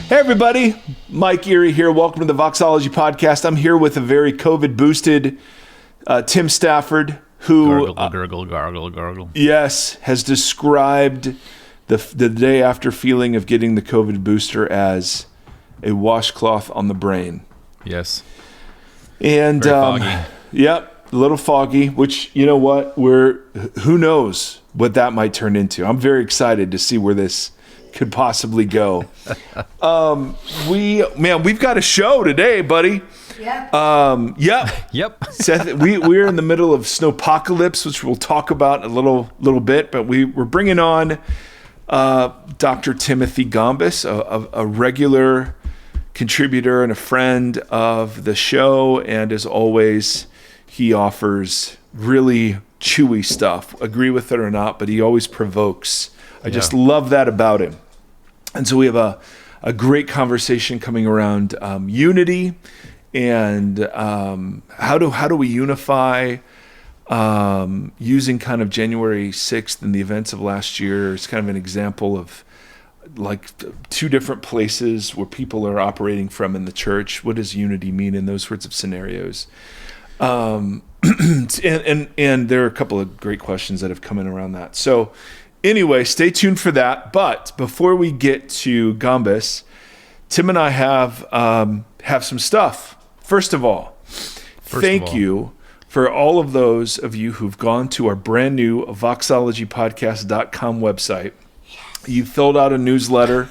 Hey everybody, Mike Erre here. Welcome to the Voxology Podcast. I'm here with a very COVID-boosted Tim Stafford, who gargle. Yes, has described the day after feeling of getting the COVID booster as a washcloth on the brain. Yes. And very foggy. Yep, a little foggy, which, you know what, who knows what that might turn into. I'm very excited to see where this could possibly go. We've got a show today, buddy. Yeah. Yep. Seth, we're in the middle of snowpocalypse, which we'll talk about in a little bit, but we're bringing on Dr. Timothy Gombis, a regular contributor and a friend of the show, and as always, he offers really chewy stuff. Agree with it or not, but he always provokes. I just love that about him. And so we have a great conversation coming around unity and how do we unify using kind of January 6th and the events of last year. It's kind of an example of like two different places where people are operating from in the church. What does unity mean in those sorts of scenarios? And there are a couple of great questions that have come in around that. So anyway, stay tuned for that. But before we get to Gombis, Tim and I have some stuff. First of all, thank you for all of those of you who've gone to our brand new voxologypodcast.com website. You've filled out a newsletter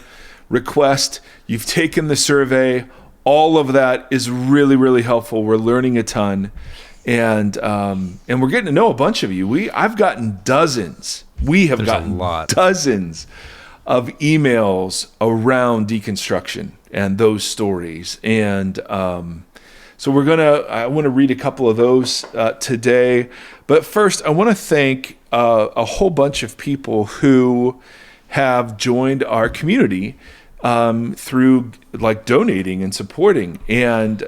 request. You've taken the survey. All of that is really, really helpful. We're learning a ton. And we're getting to know a bunch of you. I've gotten dozens. We have gotten dozens of emails around deconstruction and those stories. And so I want to read a couple of those today. But first, I want to thank a whole bunch of people who have joined our community through like donating and supporting. And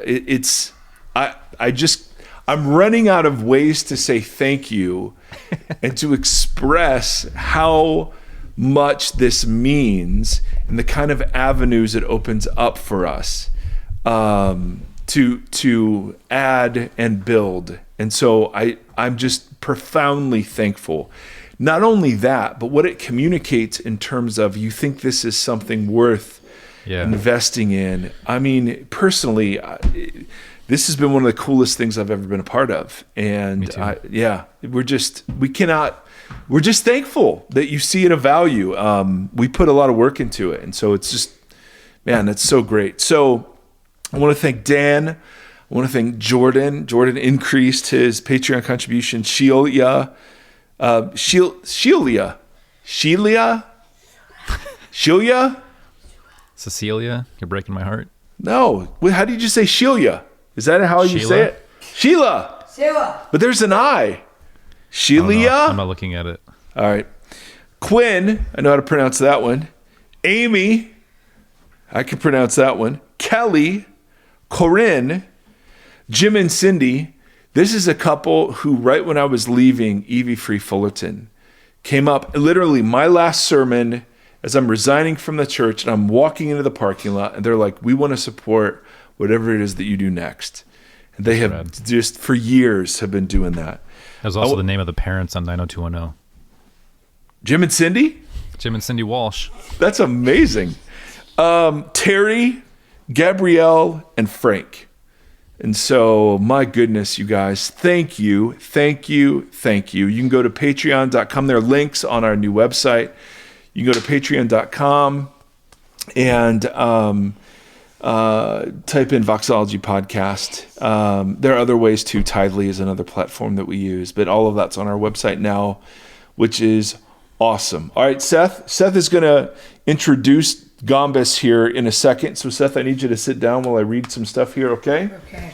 I'm running out of ways to say thank you and to express how much this means and the kind of avenues it opens up for us to add and build. And so I'm just profoundly thankful. Not only that, but what it communicates in terms of you think this is something worth investing in. I mean, personally, this has been one of the coolest things I've ever been a part of. And we're just thankful that you see it a value. We put a lot of work into it. And so it's just, man, that's so great. So I want to thank Dan. I want to thank Jordan. Jordan increased his Patreon contribution. Shelia. Cecilia, you're breaking my heart. No. How did you say Shelia? Is that how you say it? Sheila. But there's an I. Shelia? I'm not looking at it. All right. Quinn, I know how to pronounce that one. Amy, I can pronounce that one. Kelly, Corinne, Jim and Cindy. This is a couple who, right when I was leaving Evie Free Fullerton, came up, literally my last sermon as I'm resigning from the church and I'm walking into the parking lot and they're like, we want to support whatever it is that you do next. And they have just for years have been doing that. That was also the name of the parents on 90210. Jim and Cindy? Jim and Cindy Walsh. That's amazing. Terry, Gabrielle, and Frank. And so, my goodness, you guys, thank you. You can go to patreon.com. There are links on our new website. You can go to patreon.com and type in Voxology Podcast. There are other ways too. Tidely is another platform that we use, but all of that's on our website now, which is awesome. All right, Seth is going to introduce Gombis here in a second. So Seth, I need you to sit down while I read some stuff here, okay? Okay.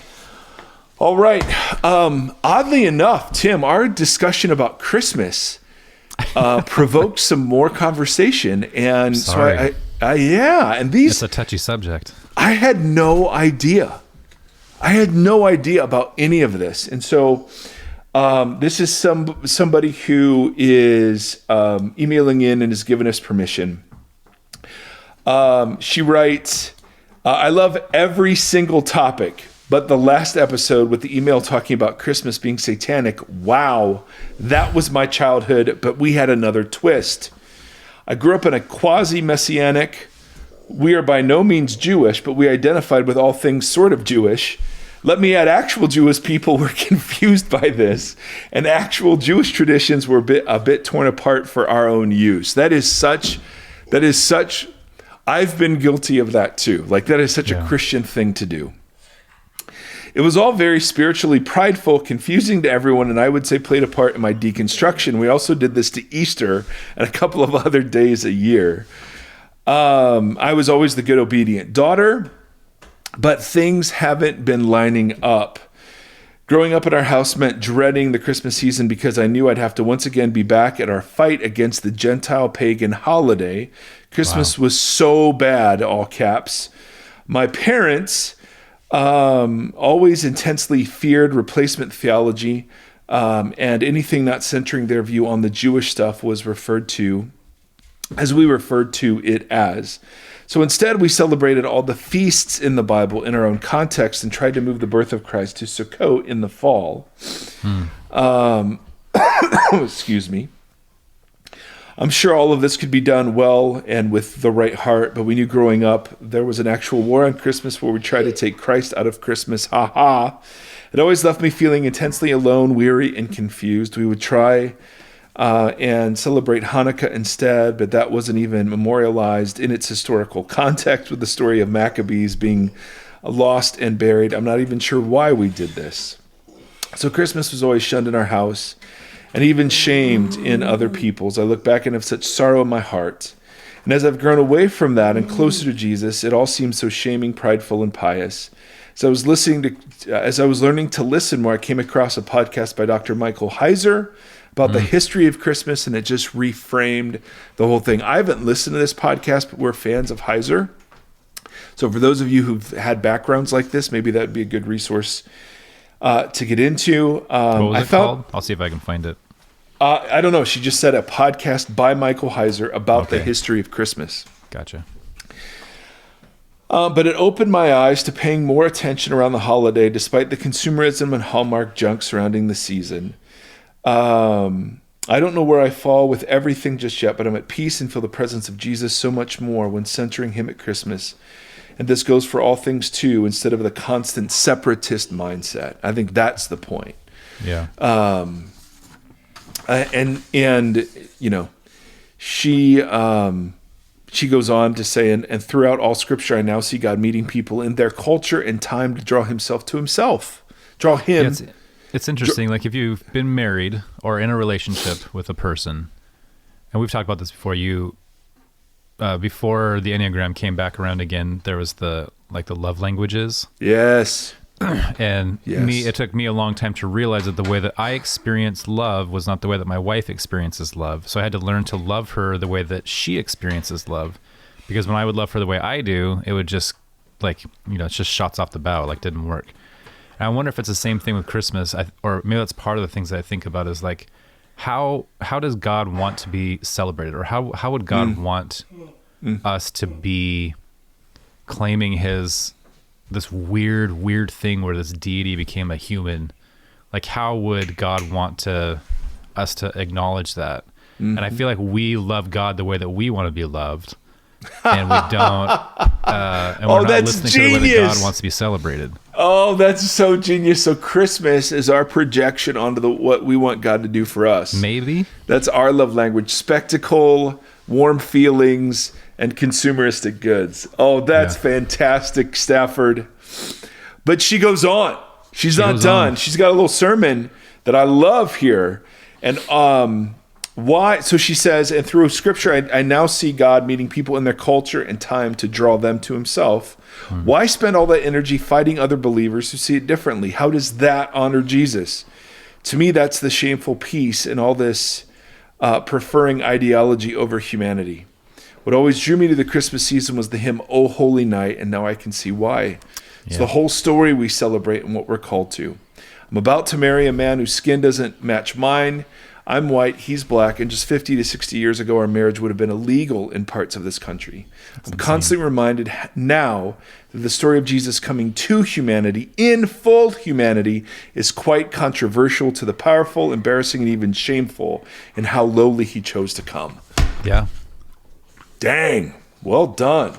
All right. Oddly enough, Tim, our discussion about Christmas provoked some more conversation. And Sorry. so and these... It's a touchy subject. I had no idea about any of this. And so this is somebody who is emailing in and has given us permission. She writes, I love every single topic, but the last episode with the email talking about Christmas being satanic, wow, that was my childhood, but we had another twist. I grew up in a quasi-messianic, we are by no means Jewish, but we identified with all things sort of Jewish. Let me add, actual Jewish people were confused by this, and actual Jewish traditions were a bit torn apart for our own use. That is such, I've been guilty of that too. Like, that is such a Christian thing to do. It was all very spiritually prideful, confusing to everyone, and I would say played a part in my deconstruction. We also did this to Easter and a couple of other days a year. I was always the good, obedient daughter, but things haven't been lining up. Growing up in our house meant dreading the Christmas season because I knew I'd have to once again be back at our fight against the Gentile pagan holiday. Christmas was so bad, all caps. My parents always intensely feared replacement theology, and anything not centering their view on the Jewish stuff was referred to as we referred to it as. So instead, we celebrated all the feasts in the Bible in our own context and tried to move the birth of Christ to Sukkot in the fall. Excuse me. I'm sure all of this could be done well and with the right heart, but we knew growing up there was an actual war on Christmas where we tried to take Christ out of Christmas. Ha ha. It always left me feeling intensely alone, weary, and confused. We would try and celebrate Hanukkah instead, but that wasn't even memorialized in its historical context with the story of Maccabees being lost and buried. I'm not even sure why we did this. So Christmas was always shunned in our house and even shamed in other people's. I look back and have such sorrow in my heart. And as I've grown away from that and closer to Jesus, it all seems so shaming, prideful, and pious. So as I was learning to listen more, I came across a podcast by Dr. Michael Heiser about the history of Christmas, and it just reframed the whole thing. I haven't listened to this podcast, but we're fans of Heiser. So for those of you who've had backgrounds like this, maybe that would be a good resource to get into. What was it called? I'll see if I can find it. I don't know. She just said a podcast by Michael Heiser about the history of Christmas. Gotcha. But it opened my eyes to paying more attention around the holiday, despite the consumerism and Hallmark junk surrounding the season. I don't know where I fall with everything just yet, but I'm at peace and feel the presence of Jesus so much more when centering him at Christmas. And this goes for all things too, instead of the constant separatist mindset. I think that's the point. Yeah. And you know, she goes on to say, and throughout all Scripture, I now see God meeting people in their culture and time to draw himself to himself. Draw him. Yeah, it's interesting. Like, if you've been married or in a relationship with a person, and we've talked about this before, before the Enneagram came back around again, there was the love languages. Yes. And it took me a long time to realize that the way that I experienced love was not the way that my wife experiences love. So I had to learn to love her the way that she experiences love. Because when I would love her the way I do, it would just it's just shots off the bow, didn't work. And I wonder if it's the same thing with Christmas, or maybe that's part of the things that I think about is how does God want to be celebrated, or how would God want us to be claiming this weird thing where this deity became a human? How would God want us to acknowledge that? And I feel like we love God the way that we want to be loved, and we don't. And we're not listening to the way that God wants to be celebrated. Oh, that's so genius. So Christmas is our projection onto what we want God to do for us. Maybe. That's our love language. Spectacle, warm feelings, and consumeristic goods. Oh, that's fantastic, Stafford. But she goes on. She's not done. She's got a little sermon that I love here. And why? So she says, and through Scripture, I now see God meeting people in their culture and time to draw them to himself. Why spend all that energy fighting other believers who see it differently? How does that honor Jesus? To me, that's the shameful piece in all this preferring ideology over humanity. What always drew me to the Christmas season was the hymn, "O Holy Night," and now I can see why. It's the whole story we celebrate and what we're called to. I'm about to marry a man whose skin doesn't match mine. I'm white, he's black, and just 50 to 60 years ago, our marriage would have been illegal in parts of this country. I'm constantly reminded now that the story of Jesus coming to humanity in full humanity is quite controversial to the powerful, embarrassing, and even shameful in how lowly he chose to come. Yeah. Dang. Well done.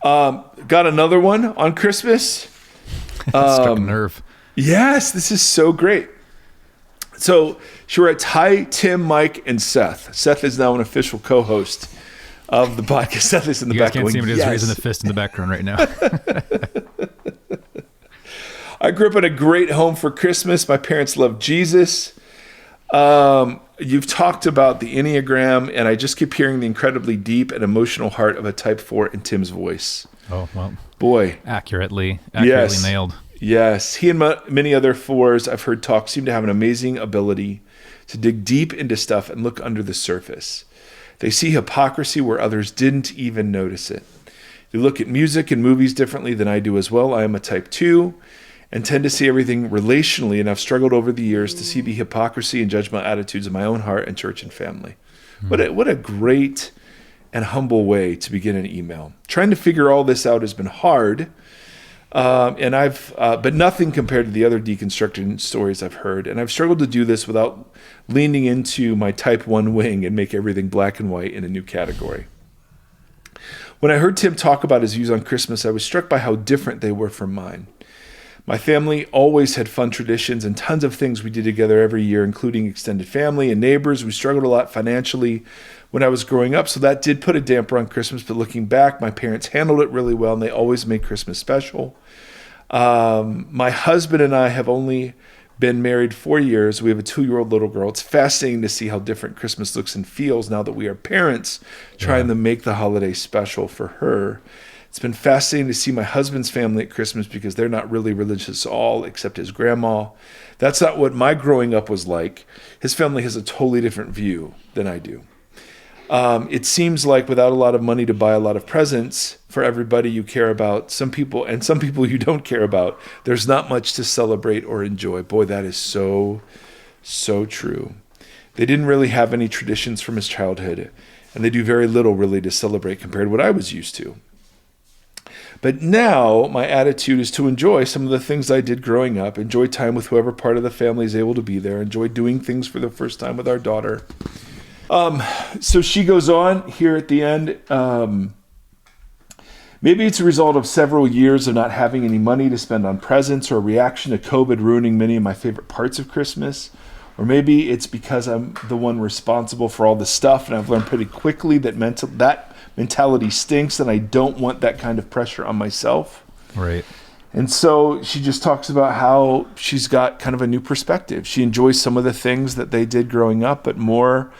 Got another one on Christmas. Struck a nerve. Yes, this is so great. So she writes, "Hi, Tim, Mike, and Seth." Seth is now an official co-host of the podcast. Seth is in the background. You guys can't see him, but he's raising the fist in the background right now. I grew up in a great home for Christmas. My parents loved Jesus. You've talked about the Enneagram, and I just keep hearing the incredibly deep and emotional heart of a type 4 in Tim's voice. Oh, well. Boy. Accurately Yes. nailed. Yes. He and many other 4s I've heard talk seem to have an amazing ability to dig deep into stuff and look under the surface. They see hypocrisy where others didn't even notice it. They look at music and movies differently than I do as well. I am a type 2 and tend to see everything relationally, and I've struggled over the years to see the hypocrisy and judgmental attitudes of my own heart and church and family. What a great and humble way to begin an email. Trying to figure all this out has been hard, and but nothing compared to the other deconstructing stories I've heard, and I've struggled to do this without leaning into my type 1 wing and make everything black and white in a new category. When I heard Tim talk about his views on Christmas, I was struck by how different they were from mine. My family always had fun traditions and tons of things we did together every year, including extended family and neighbors. We struggled a lot financially when I was growing up, so that did put a damper on Christmas. But looking back, my parents handled it really well, and they always made Christmas special. My husband and I have only been married 4 years. We have a 2-year-old little girl. It's fascinating to see how different Christmas looks and feels now that we are parents, trying to make the holiday special for her. It's been fascinating to see my husband's family at Christmas because they're not really religious at all, except his grandma. That's not what my growing up was like. His family has a totally different view than I do. It seems like without a lot of money to buy a lot of presents for everybody you care about, some people you don't care about, there's not much to celebrate or enjoy. Boy, that is so, so true. They didn't really have any traditions from his childhood, and they do very little really to celebrate compared to what I was used to. But now my attitude is to enjoy some of the things I did growing up, enjoy time with whoever part of the family is able to be there, enjoy doing things for the first time with our daughter. So she goes on here at the end. Maybe it's a result of several years of not having any money to spend on presents, or a reaction to COVID ruining many of my favorite parts of Christmas. Or maybe it's because I'm the one responsible for all the stuff, and I've learned pretty quickly that mentality stinks, and I don't want that kind of pressure on myself. Right. And so she just talks about how she's got kind of a new perspective. She enjoys some of the things that they did growing up, but more.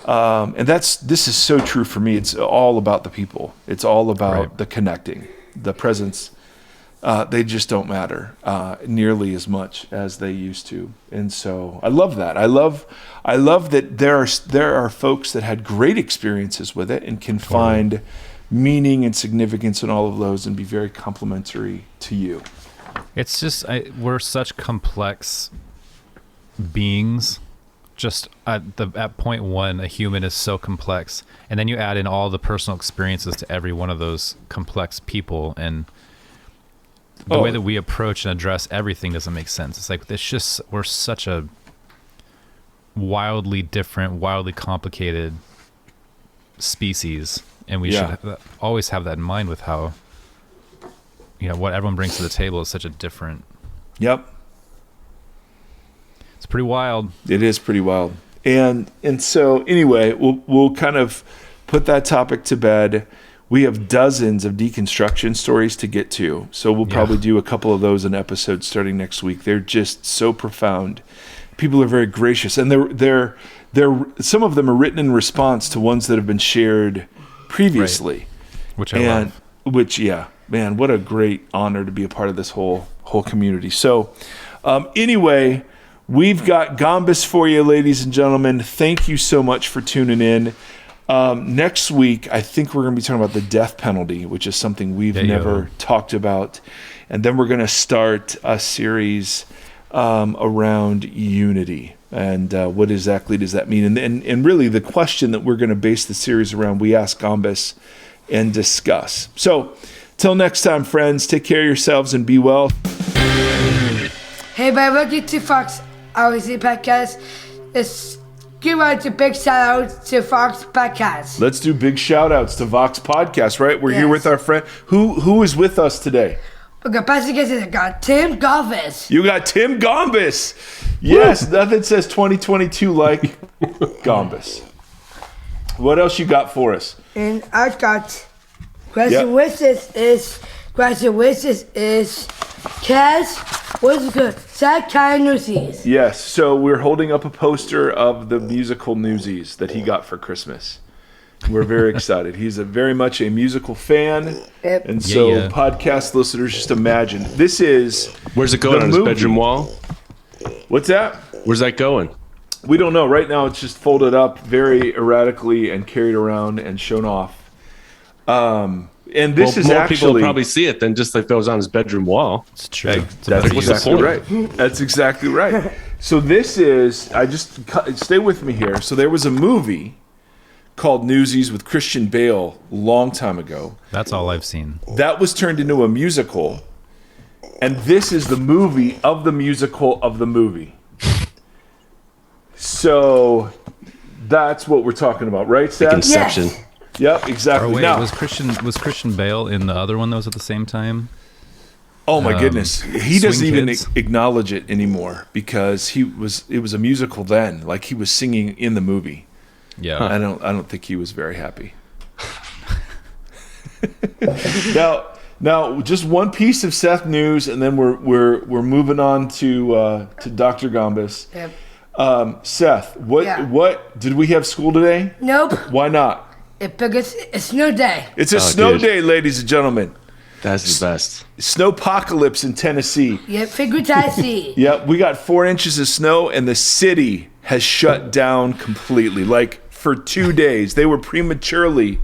And this is so true for me. It's all about the people. It's all about the connecting, the presence. They just don't matter nearly as much as they used to. And so I love that. I love that there are folks that had great experiences with it and can find meaning and significance in all of those and be very complimentary to you. It's just, we're such complex beings. Just at point one, a human is so complex. And then you add in all the personal experiences to every one of those complex people, and the way that we approach and address everything doesn't make sense. It's like, we're such a wildly different, wildly complicated species, and we should always have that in mind with how, what everyone brings to the table is such a different. Yep. It's pretty wild. It is pretty wild. And so anyway, we'll kind of put that topic to bed. We have dozens of deconstruction stories to get to, so we'll probably do a couple of those in episodes starting next week. They're just so profound. People are very gracious, and they're some of them are written in response to ones that have been shared previously, which I love. Which, man, what a great honor to be a part of this whole community. So, anyway, we've got Gombis for you, ladies and gentlemen. Thank you so much for tuning in. Next week, I think we're going to be talking about the death penalty, which is something we've never talked about. And then we're going to start a series around unity. And what exactly does that mean? And really the question that we're going to base the series around, we ask Gombis and discuss. So till next time, friends, take care of yourselves and be well. Hey, by looking to Fox Obviously Podcast, let's give out a big shout out to Fox Podcast. Let's do big shout outs to Vox Podcast, right? We're here with our friend. Who is with us today? Okay, I got Tim Gombis. You got Tim Gombis. Yes, nothing says 2022 like Gombis. What else you got for us? And I got question wishes is Kaz, what's it called? Sad kind Newsies. Yes, so we're holding up a poster of the musical Newsies that he got for Christmas. We're very excited. He's very much a musical fan. Yep. And so podcast listeners, just imagine. This is Where's it going on his bedroom wall? What's that? Where's that going? We don't know. Right now it's just folded up very erratically and carried around and shown off. And this is more actually... people will probably see it than just if it was on his bedroom wall. It's true. That's exactly right. That's exactly right. So this is... Stay with me here. So there was a movie called Newsies with Christian Bale a long time ago. That's all I've seen. That was turned into a musical. And this is the movie of the musical of the movie. So that's what we're talking about, right, Seth? Inception. Yes. Yep, exactly. Or wait, now, was Christian Bale in the other one that was at the same time? oh my goodness, he doesn't Swing even Kids? acknowledge it anymore because it was a musical then. Like he was singing in the movie. Yeah. I don't think he was very happy. Now, just one piece of Seth news, and then we're moving on to Dr. Gombis. Yep. Seth, what did we have school today? Nope. Why not? Because it's snow day. It's a snow dude. day, ladies and gentlemen. That's the best. Snowpocalypse in Tennessee. Yep, figure Tennessee. Yep, we got 4 inches of snow, and the city has shut down completely. Like for 2 days, they were prematurely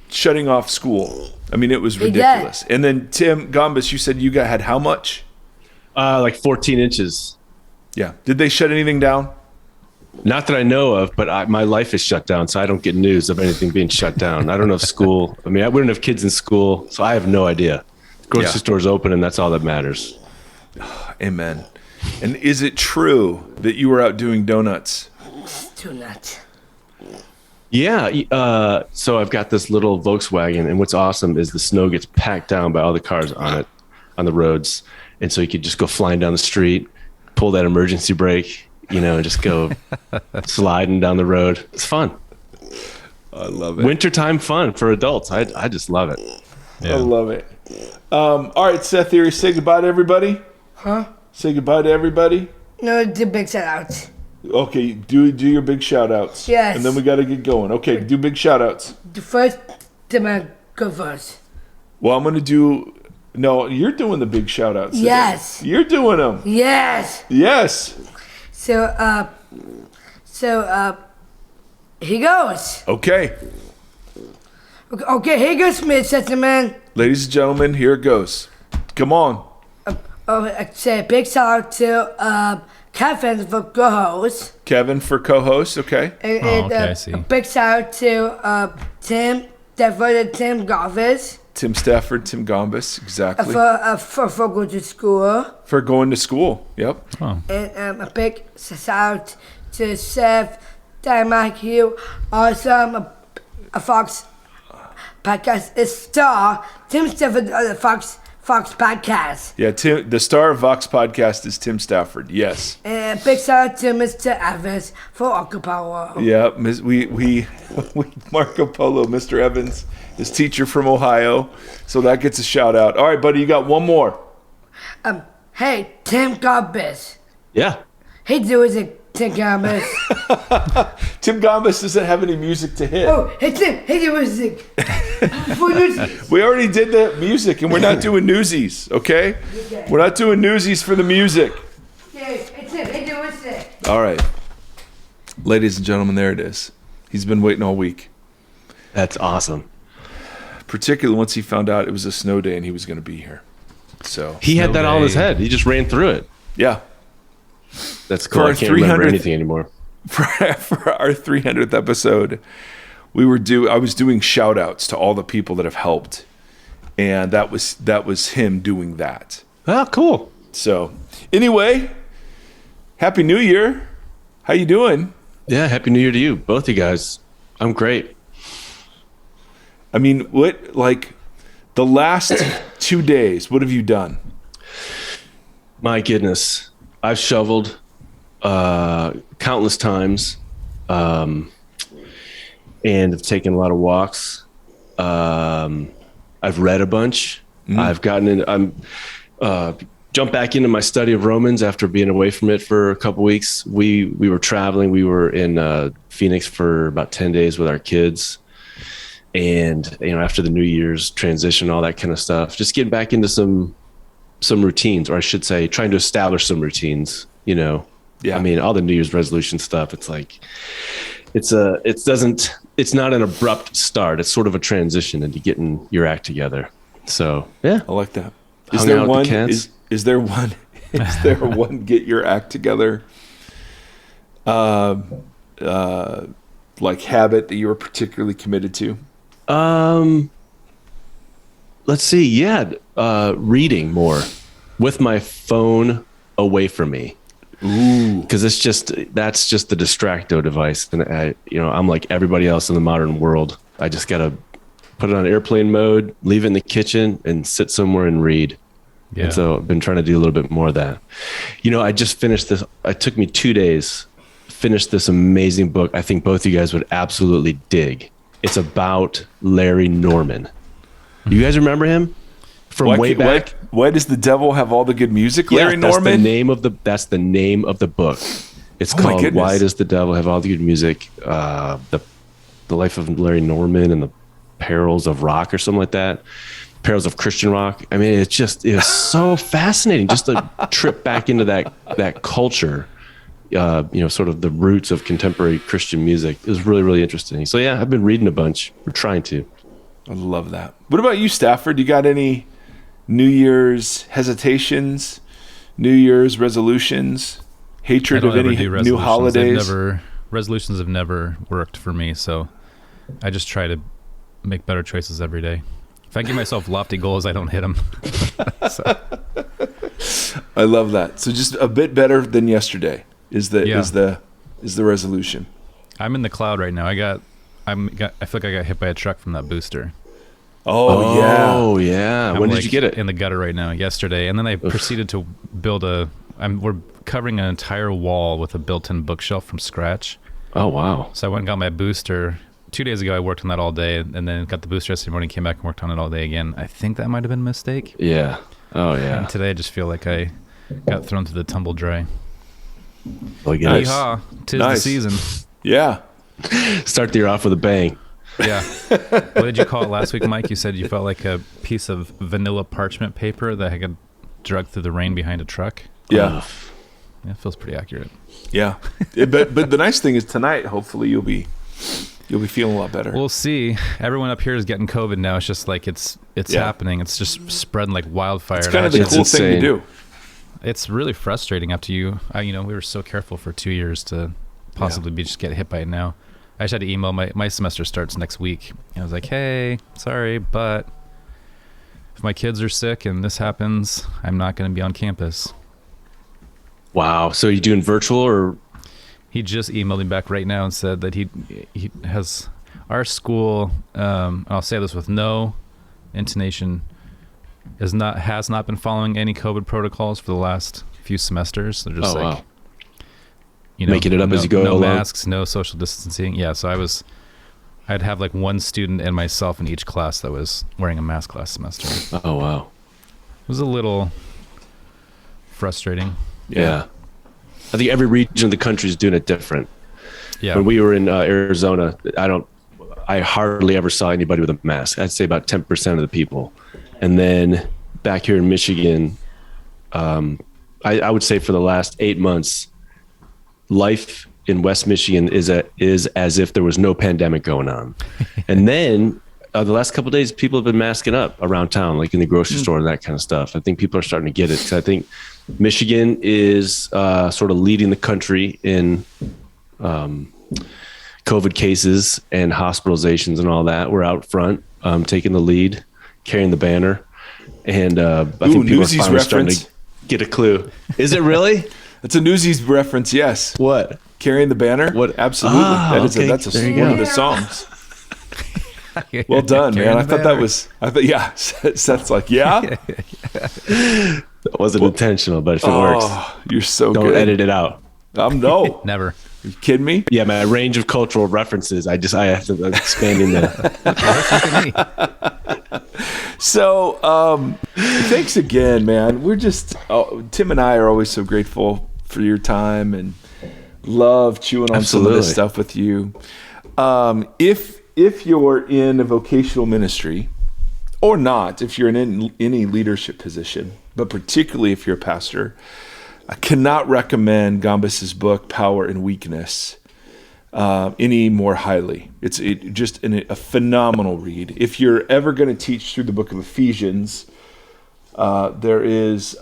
shutting off school. I mean, it was ridiculous. And then Tim Gombis, you said you had how much? Like 14 inches. Yeah. Did they shut anything down? Not that I know of, but my life is shut down, so I don't get news of anything being shut down. I don't know if school. I mean, we don't have kids in school, so I have no idea. The grocery store's open, and that's all that matters. Amen. And is it true that you were out doing donuts? Do not. Yeah. So I've got this little Volkswagen, and what's awesome is the snow gets packed down by all the cars on the roads, and so you could just go flying down the street, pull that emergency brake, and just go sliding down the road. It's fun. I love it. Wintertime fun for adults. I just love it. Yeah. I love it. All right, Seth Theory, say goodbye to everybody. Huh? Say goodbye to everybody. No, the big shout out. Okay, do your big shout outs. Yes. And then we got to get going. Okay, do big shout outs. The first, the man go first. Well, I'm going to do... No, you're doing the big shout outs. Yes. You're doing them. Yes. Yes. So, he goes. Okay. Okay, here goes, gentlemen. Ladies and gentlemen, here it goes. Come on. I'd say a big shout out to Kevin for co-host. Kevin for co-host, okay. And I see. a big shout out to Tim Stafford and Tim Gombis. Tim Stafford, Tim Gombis, exactly. For going to school. For going to school, yep. Oh. And a big shout out to Seth, Mike, you, awesome, a Fox podcast is star, Tim Stafford of the Fox podcast. Yeah, the star of Vox podcast is Tim Stafford, yes. And a big shout out to Mr. Evans for Marco Polo. Yeah, we Marco Polo, Mr. Evans, his teacher from Ohio, so that gets a shout out. All right, buddy, you got one more. Hey, Tim Gombis. Yeah. Hey, Tim Gombis. Tim Gombis doesn't have any music to hit. Oh, hey, Tim. Hey, do music. For Newsies. We already did the music, and we're not doing newsies, okay? We're not doing newsies for the music. Yeah, hey, Tim. Hey, do music. All right. Ladies and gentlemen, there it is. He's been waiting all week. That's awesome. Particularly once he found out it was a snow day and he was going to be here. So He had that all in his head. He just ran through it. yeah. That's cool. I can't remember anything anymore. For our 300th episode, I was doing shout outs to all the people that have helped. And that was him doing that. Oh, cool. So anyway, Happy New Year. How you doing? Yeah, Happy New Year to you, both you guys. I'm great. I mean, the last 2 days, what have you done? My goodness. I've shoveled countless times and have taken a lot of walks. I've read a bunch. I've gotten in. Jumped back into my study of Romans after being away from it for a couple weeks. We were traveling. We were in Phoenix for about 10 days with our kids. And, after the New Year's transition, all that kind of stuff, just getting back into some routines, or I should say, trying to establish some routines, Yeah. I mean, all the New Year's resolution stuff, it's like, it's not an abrupt start. It's sort of a transition into getting your act together. So, yeah. I like that. Is there one get your act together habit that you were particularly committed to? Let's see. Yeah. Reading more with my phone away from me. Ooh. Because that's just the distracto device. And I'm like everybody else in the modern world. I just got to put it on airplane mode, leave it in the kitchen, and sit somewhere and read. Yeah. And so I've been trying to do a little bit more of that. I just finished this. It took me 2 days, finished this amazing book. I think both of you guys would absolutely dig. It's about Larry Norman. You guys remember him from way back? Why does the devil have all the good music? Larry Norman. That's the name of the book. It's called Why Does the Devil Have All the Good Music? The Life of Larry Norman and the Perils of Rock, or something like that. Perils of Christian Rock. I mean, it was so fascinating just to trip back into that culture. Sort of the roots of contemporary Christian music. It was really, really interesting. So yeah, I've been reading a bunch. We're trying to. I love that. What about you, Stafford? You got any New Year's hesitations, New Year's resolutions, hatred of any new holidays? Resolutions have never worked for me, so I just try to make better choices every day. If I give myself lofty goals, I don't hit them. I love that. So just a bit better than yesterday is the resolution. I'm in the cloud right now. I feel like I got hit by a truck from that booster. Oh yeah. When did you get it? In the gutter right now, yesterday. And then I proceeded to build we're covering an entire wall with a built-in bookshelf from scratch. Oh, wow. So I went and got my booster. 2 days ago, I worked on that all day, and then got the booster yesterday morning, came back and worked on it all day again. I think that might have been a mistake. Yeah. Oh, yeah. And today I just feel like I got thrown to the tumble dry. Well, nice. Yeehaw, 'tis the season. Yeah. Start the year off with a bang. Yeah. What did you call it last week, Mike? You said you felt like a piece of vanilla parchment paper that had got dragged through the rain behind a truck. Yeah. Yeah, it feels pretty accurate. Yeah. But the nice thing is tonight, hopefully you'll be feeling a lot better. We'll see. Everyone up here is getting COVID now. It's just like it's happening. It's just spreading like wildfire. It's kind of the cool thing to do. It's really frustrating after we were so careful for 2 years to possibly just get hit by it now. I just had to email my semester starts next week. And I was like, hey, sorry, but if my kids are sick and this happens, I'm not going to be on campus. Wow. So are you doing virtual or? He just emailed me back right now and said that he has our school. I'll say this with no intonation, has not been following any COVID protocols for the last few semesters. They're just wow. Making it up as you go. No along. Masks, no social distancing. Yeah, so I'd have like one student and myself in each class that was wearing a mask last semester. Oh wow, it was a little frustrating. Yeah. I think every region of the country is doing it different. Yeah. When we were in Arizona, I hardly ever saw anybody with a mask. I'd say about 10% of the people. And then back here in Michigan, I would say for the last 8 months, life in West Michigan is as if there was no pandemic going on. And then the last couple of days, people have been masking up around town, like in the grocery store and that kind of stuff. I think people are starting to get it. 'Cause I think Michigan is sort of leading the country in COVID cases and hospitalizations and all that. We're out front, taking the lead, carrying the banner. And I think people are finally starting to get a clue. Is it really? It's a Newsies reference, yes. What? Carrying the banner? What? Absolutely. That's one of the songs. Well done, man. I thought, yeah. Seth's like, yeah? That wasn't intentional, but if it works. You're so Don't good. edit it out. No. Never. Are you kidding me? Yeah, my range of cultural references. I have to expanding the. So, thanks again, man. We're just Tim and I are always so grateful for your time and love chewing on some of this stuff with you. If you're in a vocational ministry, or not, if you're in any leadership position, but particularly if you're a pastor, I cannot recommend Gombis' book, Power and Weakness, any more highly. It's just a phenomenal read. If you're ever going to teach through the book of Ephesians, there is,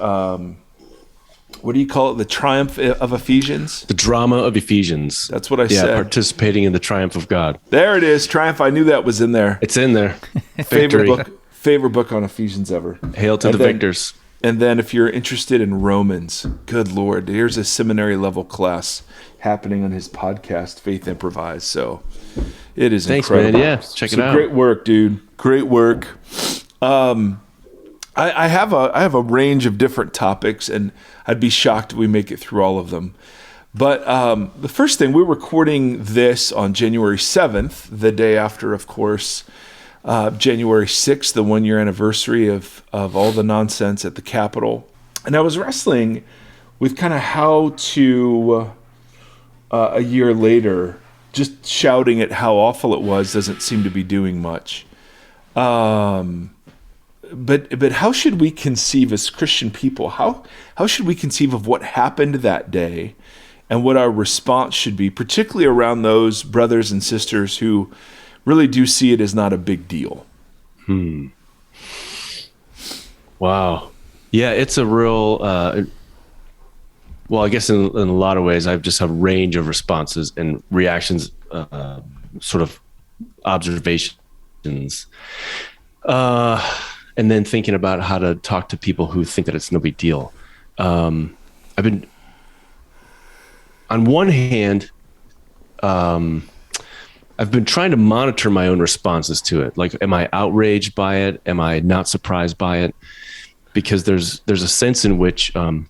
what do you call it? The triumph of Ephesians? The drama of Ephesians. That's what I said. Participating in the triumph of God. There it is. Triumph. I knew that was in there. It's in there. Favorite book on Ephesians ever. Hail to the victors. And then if you're interested in Romans, good Lord, here's a seminary level class happening on his podcast, Faith Improvised. So it is incredible. Man. Yeah, check it out. Great work, dude. Great work. I have a range of different topics, and I'd be shocked if we make it through all of them. But the first thing, we're recording this on January 7th, the day after, of course, January 6th, the 1-year anniversary of all the nonsense at the Capitol. And I was wrestling with kind of how to, a year later, just shouting at how awful it was doesn't seem to be doing much. But how should we conceive as Christian people? How should we conceive of what happened that day and what our response should be, particularly around those brothers and sisters who really do see it as not a big deal? Wow. Yeah, it's a real, well, I guess in a lot of ways, I just have a range of responses and reactions, sort of observations. And then thinking about how to talk to people who think that it's no big deal. I've been, on one hand, I've been trying to monitor my own responses to it. Like, am I outraged by it? Am I not surprised by it? Because there's a sense in which I'm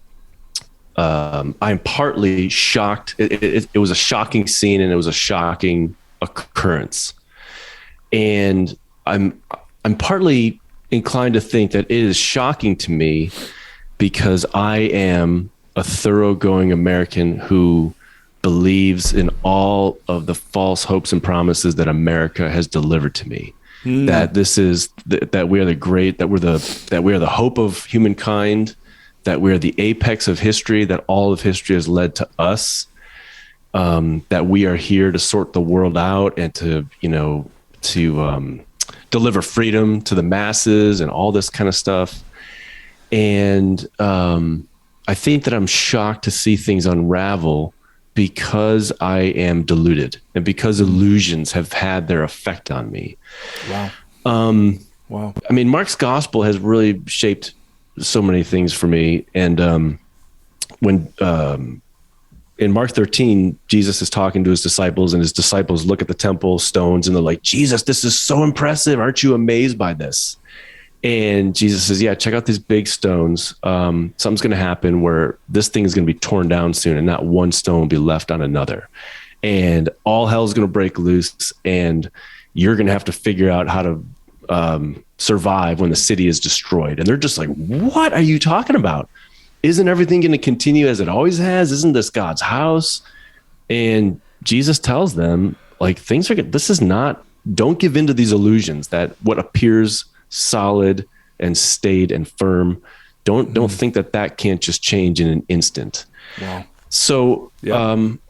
partly shocked. It was a shocking scene and it was a shocking occurrence. And I'm partly inclined to think that it is shocking to me because I am a thoroughgoing American who believes in all of the false hopes and promises that America has delivered to me. That this is that we are that we are the hope of humankind, that we are the apex of history, that all of history has led to us, that we are here to sort the world out and to deliver freedom to the masses and all this kind of stuff. And I think that I'm shocked to see things unravel because I am deluded and because illusions have had their effect on me. Wow. Wow. I mean, Mark's gospel has really shaped so many things for me. And when in Mark 13, Jesus is talking to his disciples, and his disciples look at the temple stones and they're like, Jesus, this is so impressive. Aren't you amazed by this? And Jesus says, yeah, check out these big stones. Something's going to happen where this thing is going to be torn down soon, and not one stone will be left on another. And all hell's going to break loose, and you're going to have to figure out how to survive when the city is destroyed. And they're just like, what are you talking about? Isn't everything going to continue as it always has? Isn't this God's house? And Jesus tells them, like, things are good. This is not, don't give into these illusions that what appears solid and staid and firm, don't think that can't just change in an instant. Wow. So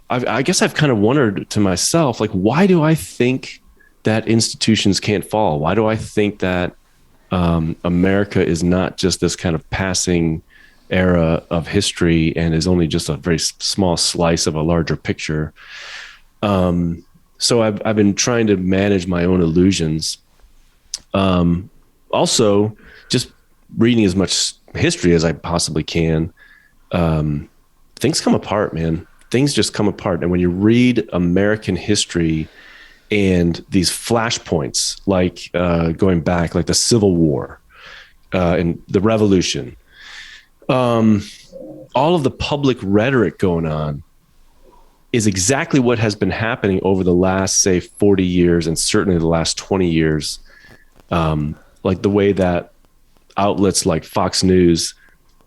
I guess I've kind of wondered to myself, like, why do I think that institutions can't fall? Why do I think that America is not just this kind of passing era of history and is only just a very small slice of a larger picture. So I've been trying to manage my own illusions. Also, just reading as much history as I possibly can. Things come apart, man. Things just come apart. And when you read American history and these flashpoints, like going back, like the Civil War and the Revolution, all of the public rhetoric going on is exactly what has been happening over the last, say, 40 years and certainly the last 20 years. Like the way that outlets like Fox News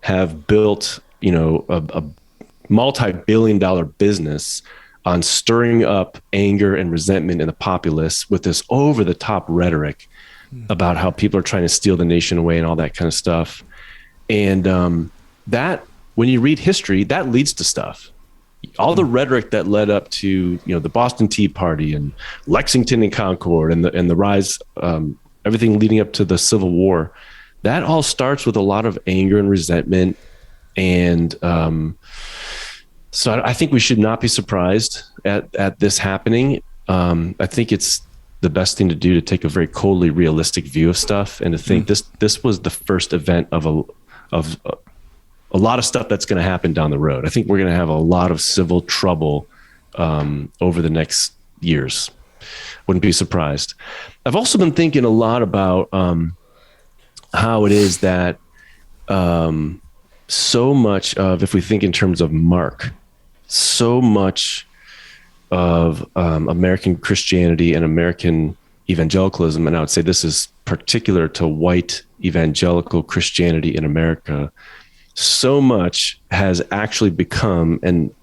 have built, a multi-billion-dollar business on stirring up anger and resentment in the populace with this over-the-top rhetoric about how people are trying to steal the nation away and all that kind of stuff. And that, when you read history, that leads to stuff. All the rhetoric that led up to, the Boston Tea Party and Lexington and Concord and the rise, everything leading up to the Civil War, that all starts with a lot of anger and resentment. And so I think we should not be surprised at this happening. I think it's the best thing to do to take a very coldly realistic view of stuff and to think this was the first event of a lot of stuff that's going to happen down the road. I think we're going to have a lot of civil trouble over the next years. Wouldn't be surprised. I've also been thinking a lot about how it is that so much of, if we think in terms of Mark, so much of American Christianity and American evangelicalism, and I would say this is particular to white evangelical Christianity in America, so much has actually become, and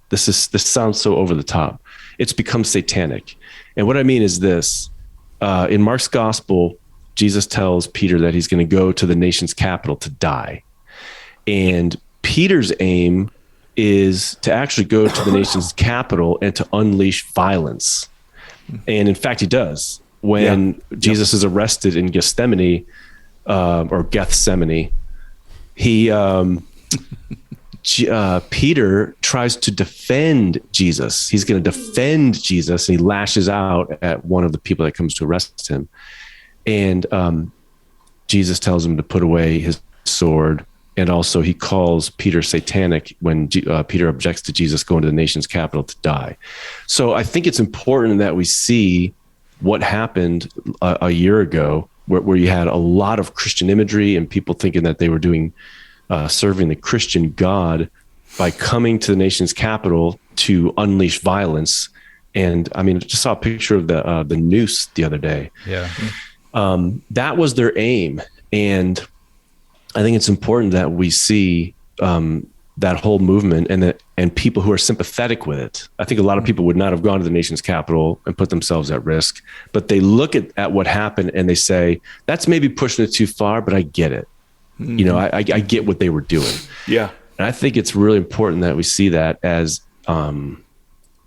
this sounds so over the top, it's become satanic. And what I mean is this, in Mark's gospel, Jesus tells Peter that he's going to go to the nation's capital to die. And Peter's aim is to actually go to the nation's capital and to unleash violence. And in fact, he does. When Jesus is arrested in Gethsemane, or Gethsemane, Peter tries to defend Jesus. He's going to defend Jesus, and he lashes out at one of the people that comes to arrest him. And Jesus tells him to put away his sword. And also he calls Peter satanic when Peter objects to Jesus going to the nation's capital to die. So I think it's important that we see what happened a year ago, where you had a lot of Christian imagery and people thinking that they were doing serving the Christian God by coming to the nation's capital to unleash violence. And I mean, I just saw a picture of the noose the other day. Yeah. That was their aim. And I think it's important that we see that whole movement and people who are sympathetic with it. I think a lot of people would not have gone to the nation's capital and put themselves at risk, but they look at what happened and they say, that's maybe pushing it too far, but I get it. Mm-hmm. I get what they were doing. Yeah. And I think it's really important that we see that as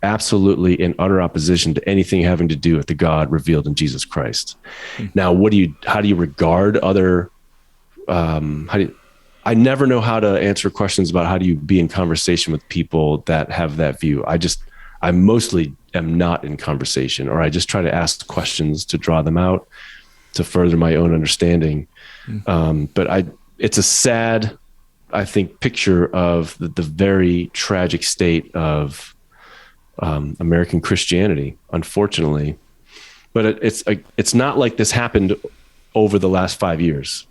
absolutely in utter opposition to anything having to do with the God revealed in Jesus Christ. Mm-hmm. Now, how do you regard other, I never know how to answer questions about how do you be in conversation with people that have that view. I mostly am not in conversation, or I just try to ask questions to draw them out to further my own understanding. Mm-hmm. But it's a sad, I think, picture of the very tragic state of American Christianity, unfortunately. But it's not like this happened over the last 5 years.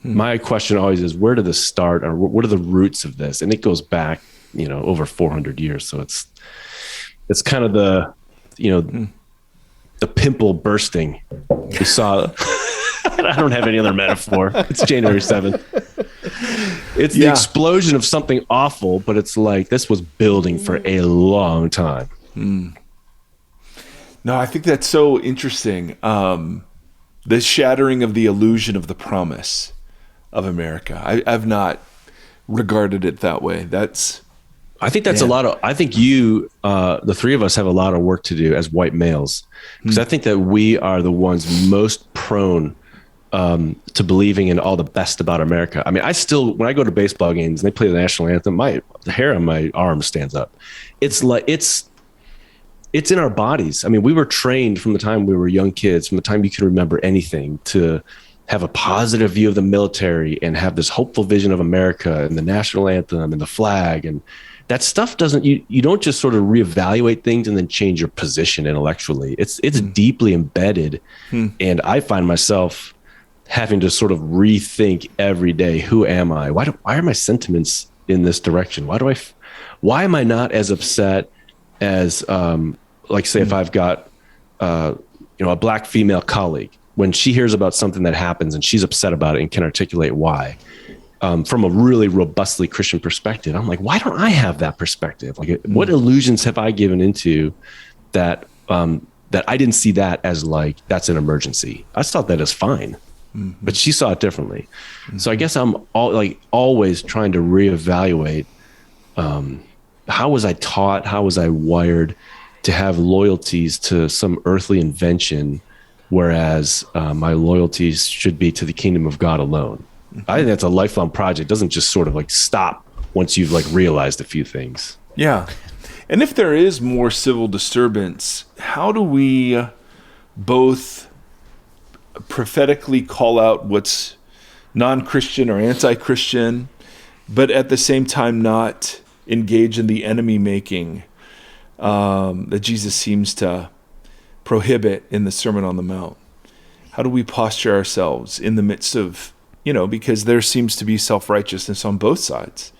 My question always is, where did this start, or what are the roots of this? And it goes back, over 400 years. So it's kind of the pimple bursting. We saw, I don't have any other metaphor. It's January 7th. It's the explosion of something awful, but it's like this was building for a long time. No, I think that's so interesting. The shattering of the illusion of the promise of America. I've not regarded it that way. I think that's I think the three of us have a lot of work to do as white males, because I think that we are the ones most prone to believing in all the best about America. I mean, I still, when I go to baseball games and they play the national anthem, the hair on my arm stands up. It's like, it's in our bodies. I mean, we were trained from the time we were young kids, from the time you can remember anything, to have a positive view of the military and have this hopeful vision of America and the national anthem and the flag. And that stuff you don't just sort of reevaluate things and then change your position intellectually. It's deeply embedded. And I find myself having to sort of rethink every day, who am I? Why are my sentiments in this direction? Why am I not as upset as, like, say, if I've got, a black female colleague, when she hears about something that happens and she's upset about it and can articulate why, from a really robustly Christian perspective, I'm like, why don't I have that perspective? Like, what illusions have I given into that, that I didn't see that as like, that's an emergency. I thought that as fine. But she saw it differently. So I guess I'm always trying to reevaluate, how was I taught? How was I wired to have loyalties to some earthly invention, whereas my loyalties should be to the kingdom of God alone? I think that's a lifelong project. It doesn't just sort of like stop once you've like realized a few things. Yeah. And if there is more civil disturbance, how do we both prophetically call out what's non-Christian or anti-Christian, but at the same time not engage in the enemy making that Jesus seems to prohibit in the Sermon on the Mount? How do we posture ourselves in the midst of, because there seems to be self-righteousness on both sides.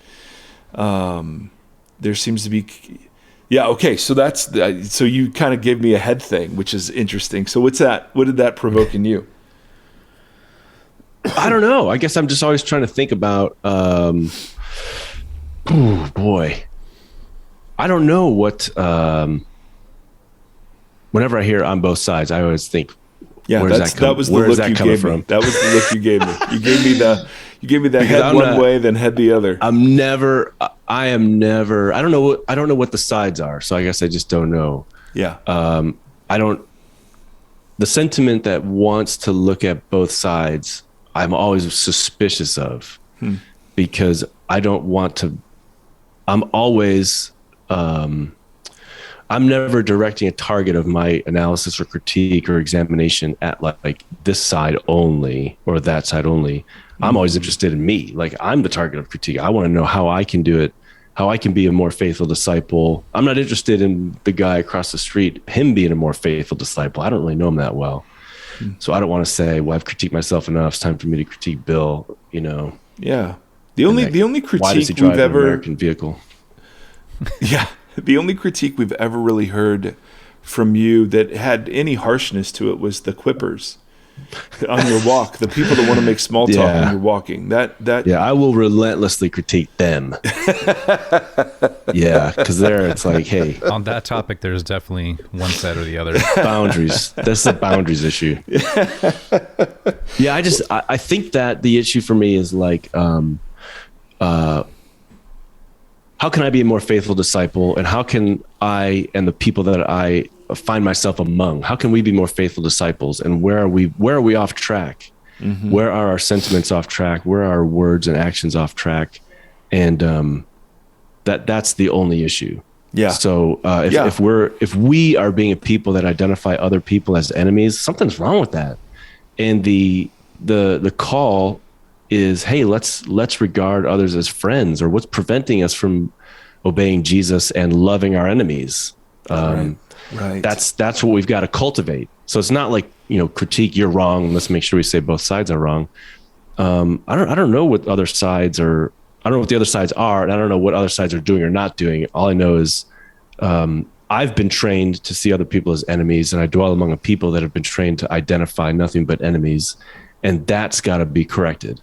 There seems to be, okay. So so you kind of gave me a head thing, which is interesting. So what's that? What did that provoke in you? I don't know. I guess I'm just always trying to think about, I don't know what, whenever I hear on both sides, I always think, that was the look you gave me. That was the look you gave me. You gave me the head one way, then head the other. I don't know what the sides are. So I guess I just don't know. Yeah. The sentiment that wants to look at both sides, I'm always suspicious of, because I don't want to, I'm never directing a target of my analysis or critique or examination at like this side only or that side only. I'm always interested in me. Like, I'm the target of critique. I want to know how I can do it, how I can be a more faithful disciple. I'm not interested in the guy across the street, him being a more faithful disciple. I don't really know him that well. So I don't want to say, well, I've critiqued myself enough. It's time for me to critique Bill, Yeah. The only critique why does he drive we've ever, an American vehicle? Yeah. The only critique we've ever really heard from you that had any harshness to it was the quippers on your walk, the people that want to make small talk when you're walking. That I will relentlessly critique them. Because there it's like, hey, on that topic, there's definitely one side or the other. Boundaries. That's the boundaries issue. I think that the issue for me is like, how can I be a more faithful disciple, and how can I and the people that I find myself among, how can we be more faithful disciples, and where are we off track? Where are our sentiments off track? Where are our words and actions off track? And that's the only issue. Yeah. So if we are being a people that identify other people as enemies, something's wrong with that. And the call is, hey, let's regard others as friends, or what's preventing us from obeying Jesus and loving our enemies. Right. That's what we've got to cultivate. So it's not like, critique, you're wrong, let's make sure we say both sides are wrong. I don't know what other sides are. I don't know what the other sides are, and I don't know what other sides are doing or not doing. All I know is I've been trained to see other people as enemies, and I dwell among a people that have been trained to identify nothing but enemies, and that's got to be corrected.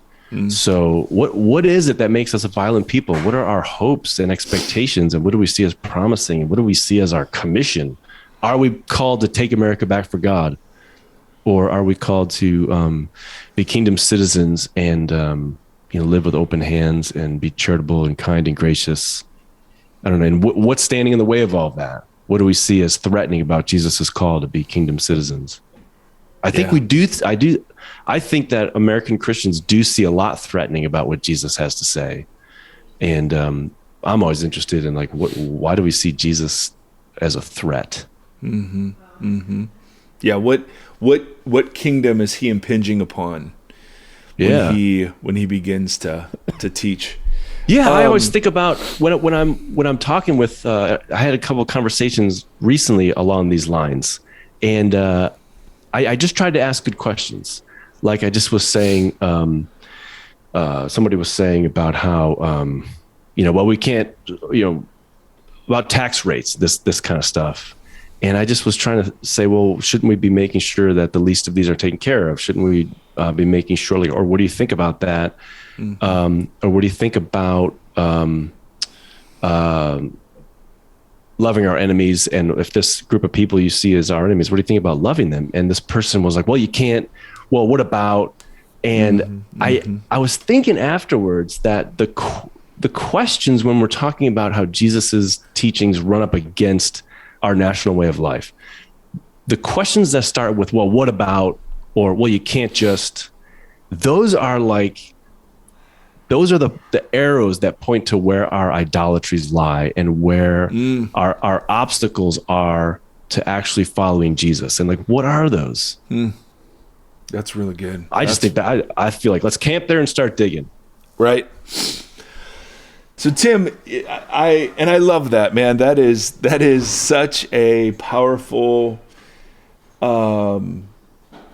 So what is it that makes us a violent people? What are our hopes and expectations, and what do we see as promising, and what do we see as our commission? Are we called to take America back for God, or are we called to be kingdom citizens and live with open hands and be charitable and kind and gracious? I don't know. And what's standing in the way of all that? What do we see as threatening about Jesus's call to be kingdom citizens? I think we do. I think that American Christians do see a lot threatening about what Jesus has to say. And I'm always interested in like, why do we see Jesus as a threat? Mm-hmm. Mm-hmm. Yeah. What kingdom is he impinging upon when he begins to teach? Yeah, I always think about when I'm talking with. I had a couple of conversations recently along these lines, and I just tried to ask good questions. Like I just was saying, somebody was saying about how we can't, about tax rates, this kind of stuff. And I just was trying to say, well, shouldn't we be making sure that the least of these are taken care of? Shouldn't we be making sure, or what do you think about that? Mm-hmm. Or what do you think about loving our enemies? And if this group of people you see as our enemies, what do you think about loving them? And this person was like, well, you can't. Well, what about? And I was thinking afterwards that the questions when we're talking about how Jesus's teachings run up against our national way of life, the questions that start with, well, what about, or, well, you can't just, those are the arrows that point to where our idolatries lie and where our obstacles are to actually following Jesus. And like, what are those? That's really good. I just think that I feel like let's camp there and start digging. Right. So Tim, I love that, man. That is such a powerful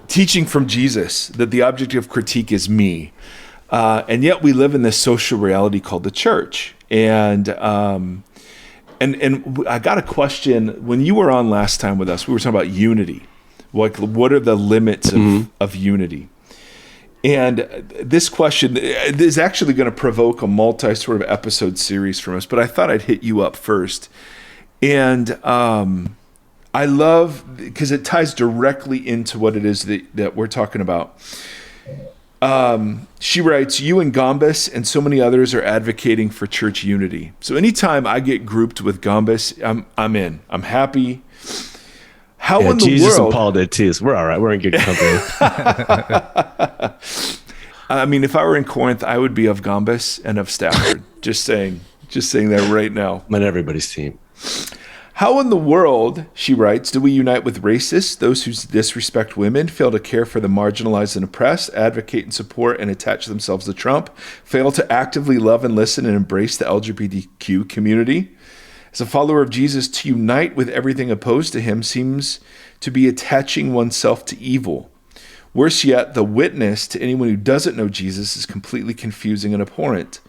teaching from Jesus, that the object of critique is me. And yet we live in this social reality called the church. And I got a question. When you were on last time with us, we were talking about unity. Like, what are the limits of unity? And this question is actually going to provoke a sort of episode series from us, but I thought I'd hit you up first. And I love, because it ties directly into what it is that we're talking about. She writes, you and Gombis and so many others are advocating for church unity. So anytime I get grouped with Gombis, I'm in. I'm happy. How in the Jesus world? And Paul did too. So we're all right. We're in good company. I mean, if I were in Corinth, I would be of Gombis and of Stafford. just saying that right now. I'm on everybody's team. How in the world, she writes, do we unite with racists, those who disrespect women, fail to care for the marginalized and oppressed, advocate and support and attach themselves to Trump, fail to actively love and listen and embrace the LGBTQ community? As a follower of Jesus, to unite with everything opposed to him seems to be attaching oneself to evil. Worse yet, the witness to anyone who doesn't know Jesus is completely confusing and abhorrent.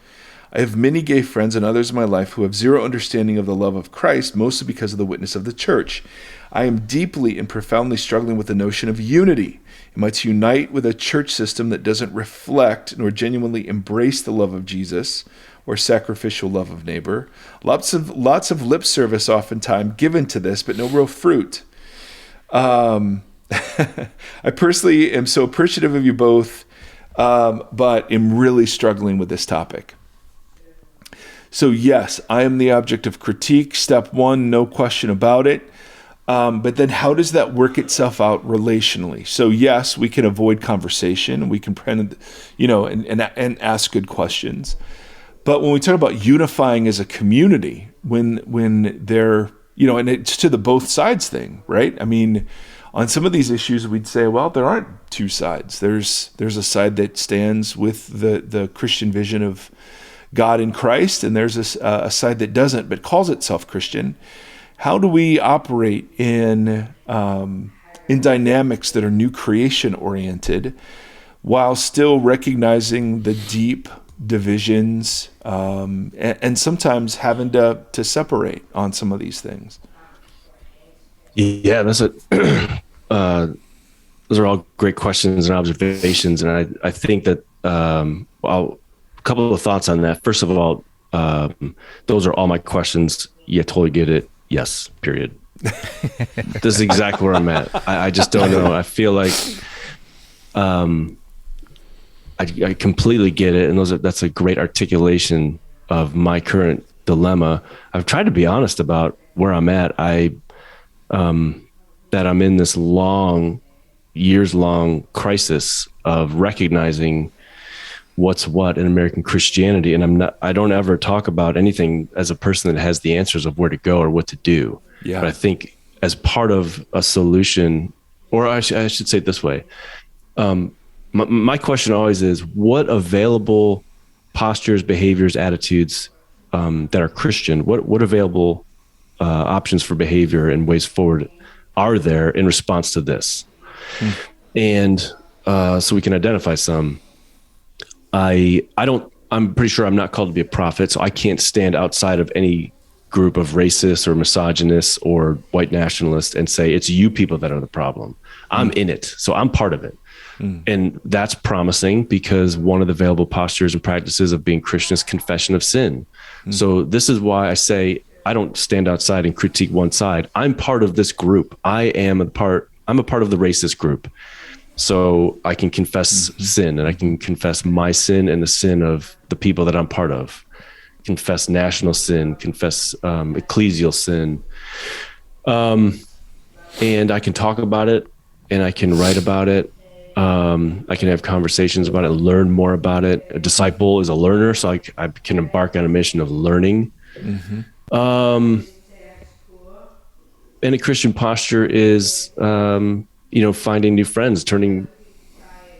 I have many gay friends and others in my life who have zero understanding of the love of Christ, mostly because of the witness of the church. I am deeply and profoundly struggling with the notion of unity. Am I to unite with a church system that doesn't reflect nor genuinely embrace the love of Jesus or sacrificial love of neighbor? Lots of lip service oftentimes given to this, but no real fruit. I personally am so appreciative of you both, but am really struggling with this topic. So yes, I am the object of critique. Step one, no question about it. But then how does that work itself out relationally? So yes, we can avoid conversation. We can, and ask good questions. But when we talk about unifying as a community, when they're, and it's to the both sides thing, right? I mean, on some of these issues, we'd say, well, there aren't two sides. There's a side that stands with the Christian vision of God in Christ, and there's a side that doesn't, but calls itself Christian. How do we operate in dynamics that are new creation oriented, while still recognizing the deep divisions and sometimes having to separate on some of these things? Yeah, those are all great questions and observations, and I think that a couple of thoughts on that. First of all, those are all my questions. Yeah, totally get it. Yes, period. This is exactly where I'm at. I just don't know. I feel like I completely get it, and that's a great articulation of my current dilemma. I've tried to be honest about where I'm at. That I'm in this long, years long crisis of recognizing what's what in American Christianity. And I don't ever talk about anything as a person that has the answers of where to go or what to do. Yeah. But I think as part of a solution, or I should say it this way. My question always is, what available postures, behaviors, attitudes that are Christian, what available options for behavior and ways forward are there in response to this? And so we can identify some. I'm pretty sure I'm not called to be a prophet, so I can't stand outside of any group of racists or misogynists or white nationalists and say it's you people that are the problem. I'm in it, so I'm part of it. And that's promising, because one of the available postures and practices of being Christian is confession of sin. So this is why I say I don't stand outside and critique one side. I'm part of this group. I'm a part of the racist group. So I can confess sin, and I can confess my sin and the sin of the people that I'm part of. Confess national sin, confess ecclesial sin. And I can talk about it, and I can write about it. I can have conversations about it, learn more about it. A disciple is a learner, so I can embark on a mission of learning. And a Christian posture is, finding new friends, turning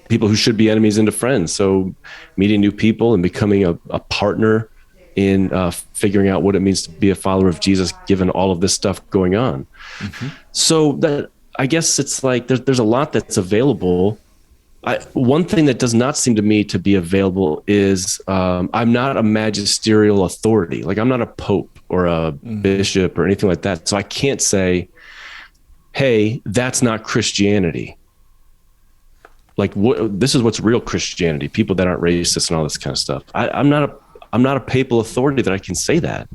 people who should be enemies into friends. So meeting new people and becoming a partner in figuring out what it means to be a follower of Jesus, given all of this stuff going on. So that, I guess it's like there's a lot that's available. One thing that does not seem to me to be available is I'm not a magisterial authority. Like, I'm not a pope or a bishop or anything like that. So I can't say, hey, that's not Christianity. Like, this is what's real Christianity, people that aren't racist and all this kind of stuff. I'm not a papal authority that I can say that.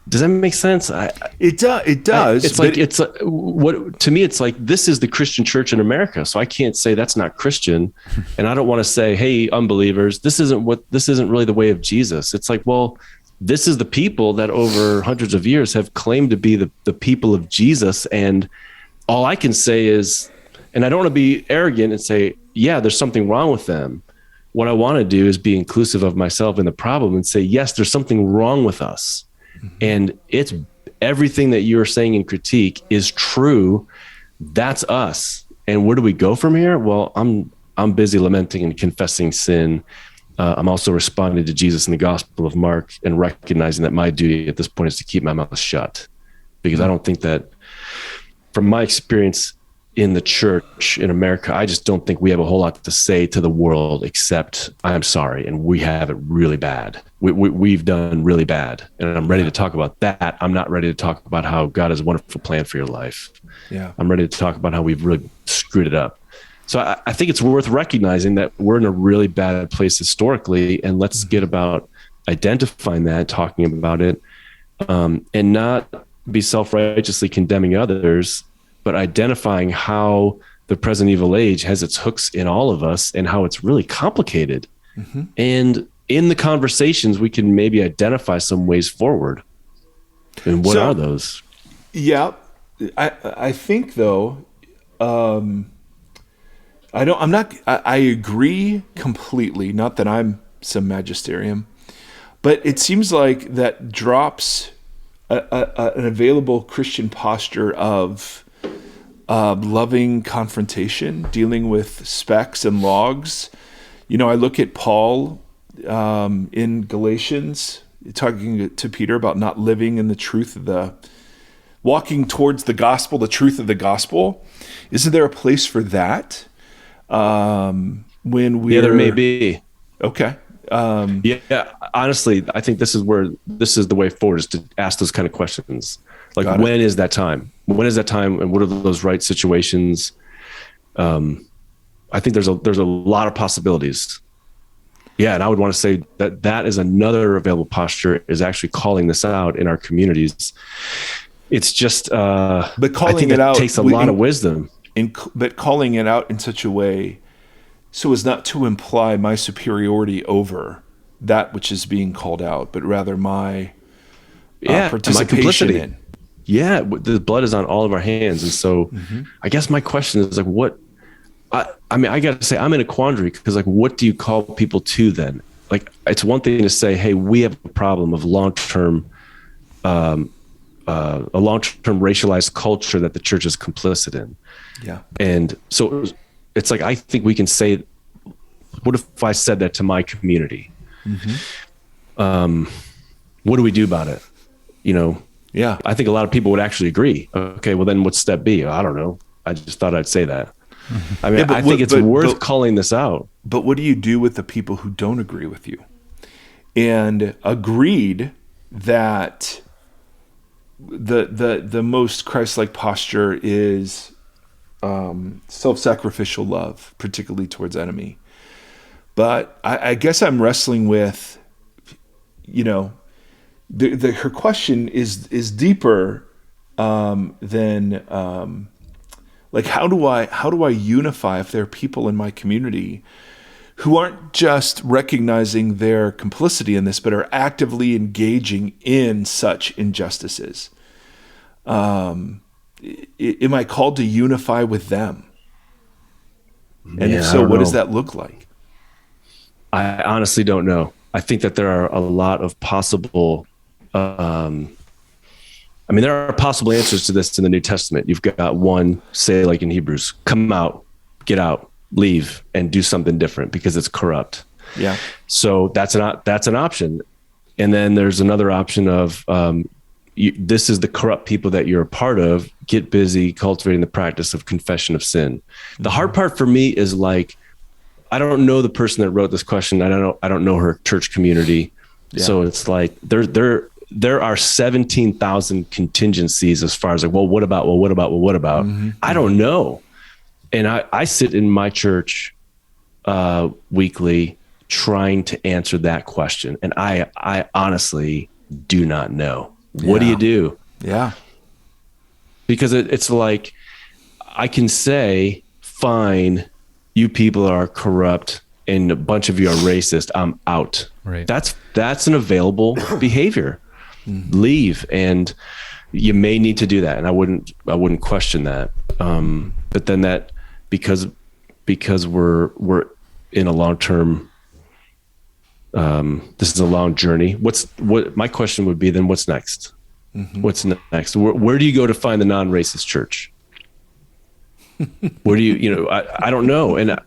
Does that make sense? It does. To me, it's like, this is the Christian church in America. So I can't say that's not Christian. And I don't want to say, hey, unbelievers, this isn't really the way of Jesus. It's like, well, this is the people that over hundreds of years have claimed to be the people of Jesus. And all I can say is, and I don't want to be arrogant and say, yeah, there's something wrong with them. What I want to do is be inclusive of myself in the problem and say, yes, there's something wrong with us. And it's everything that you're saying in critique is true. That's us. And where do we go from here? Well, I'm busy lamenting and confessing sin. I'm also responding to Jesus in the Gospel of Mark and recognizing that my duty at this point is to keep my mouth shut, because I don't think that, from my experience in the church in America, I just don't think we have a whole lot to say to the world except, I'm sorry, and we have it really bad. We've done really bad, and I'm ready to talk about that. I'm not ready to talk about how God has a wonderful plan for your life. Yeah, I'm ready to talk about how we've really screwed it up. So I think it's worth recognizing that we're in a really bad place historically, and let's get about identifying that, talking about it, and not be self-righteously condemning others, but identifying how the present evil age has its hooks in all of us and how it's really complicated. And in the conversations, we can maybe identify some ways forward. And what are those? Yeah, I think though, I agree completely. Not that I'm some magisterium, but it seems like that drops an available Christian posture of loving confrontation, dealing with specs and logs. I look at Paul in Galatians, talking to Peter about not living in the truth of walking towards the gospel, the truth of the gospel. Isn't there a place for that? When there may be. Okay. Honestly, I think this is the way forward, is to ask those kind of questions. Like, when is that time? When is that time? And what are those right situations? I think there's a lot of possibilities. Yeah. And I would want to say that is another available posture, is actually calling this out in our communities. It's just, but calling I think it out takes a lot of wisdom. But calling it out in such a way so as not to imply my superiority over that which is being called out, but rather my participation in. Yeah, the blood is on all of our hands. And so I guess my question is, like, I mean, I got to say, I'm in a quandary because, like, what do you call people to then? Like, it's one thing to say, hey, we have a problem of long-term racialized culture that the church is complicit in. Yeah. And so it's like, I think we can say, what if I said that to my community? What do we do about it? You know? Yeah. I think a lot of people would actually agree. Okay, well then what's step B? I don't know. I just thought I'd say that. I mean, I think it's worth calling this out. But what do you do with the people who don't agree with you? And agreed that the most Christ-like posture is self-sacrificial love, particularly towards enemy. But I guess I'm wrestling with, you know, her question is deeper than like how do I unify if there are people in my community who aren't just recognizing their complicity in this, but are actively engaging in such injustices? Am I called to unify with them? And if so, what does that look like? I honestly don't know. I think that there are a lot of possible, there are possible answers to this in the New Testament. You've got one, say like in Hebrews, come out, get out, leave, and do something different because it's corrupt. Yeah. So that's an option. And then there's another option of, this is the corrupt people that you're a part of. Get busy cultivating the practice of confession of sin. The hard part for me is like, I don't know the person that wrote this question. I don't know her church community. Yeah. So it's like there are 17,000 contingencies as far as like, well, what about? Mm-hmm. I don't know. And I sit in my church weekly trying to answer that question. And I honestly do not know. What do you do? Yeah. Because it's like, I can say, fine, you people are corrupt and a bunch of you are racist. I'm out. Right. That's an available behavior. Mm-hmm. Leave. And you may need to do that. And I wouldn't question that. But then that, because we're in a long-term, this is a long journey. What my question would be then, what's next? Mm-hmm. What's next? Where do you go to find the non-racist church? Where do you I don't know. And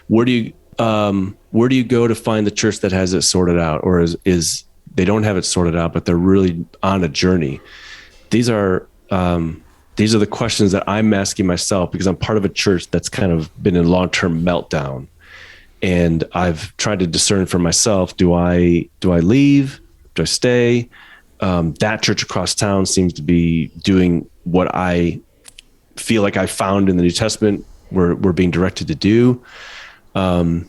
where do you go to find the church that has it sorted out, or is they don't have it sorted out, but they're really on a journey? These are the questions that I'm asking myself because I'm part of a church that's kind of been in long-term meltdown. And I've tried to discern for myself, do I leave? Do I stay? That church across town seems to be doing what I feel like I found in the New Testament we're being directed to do. And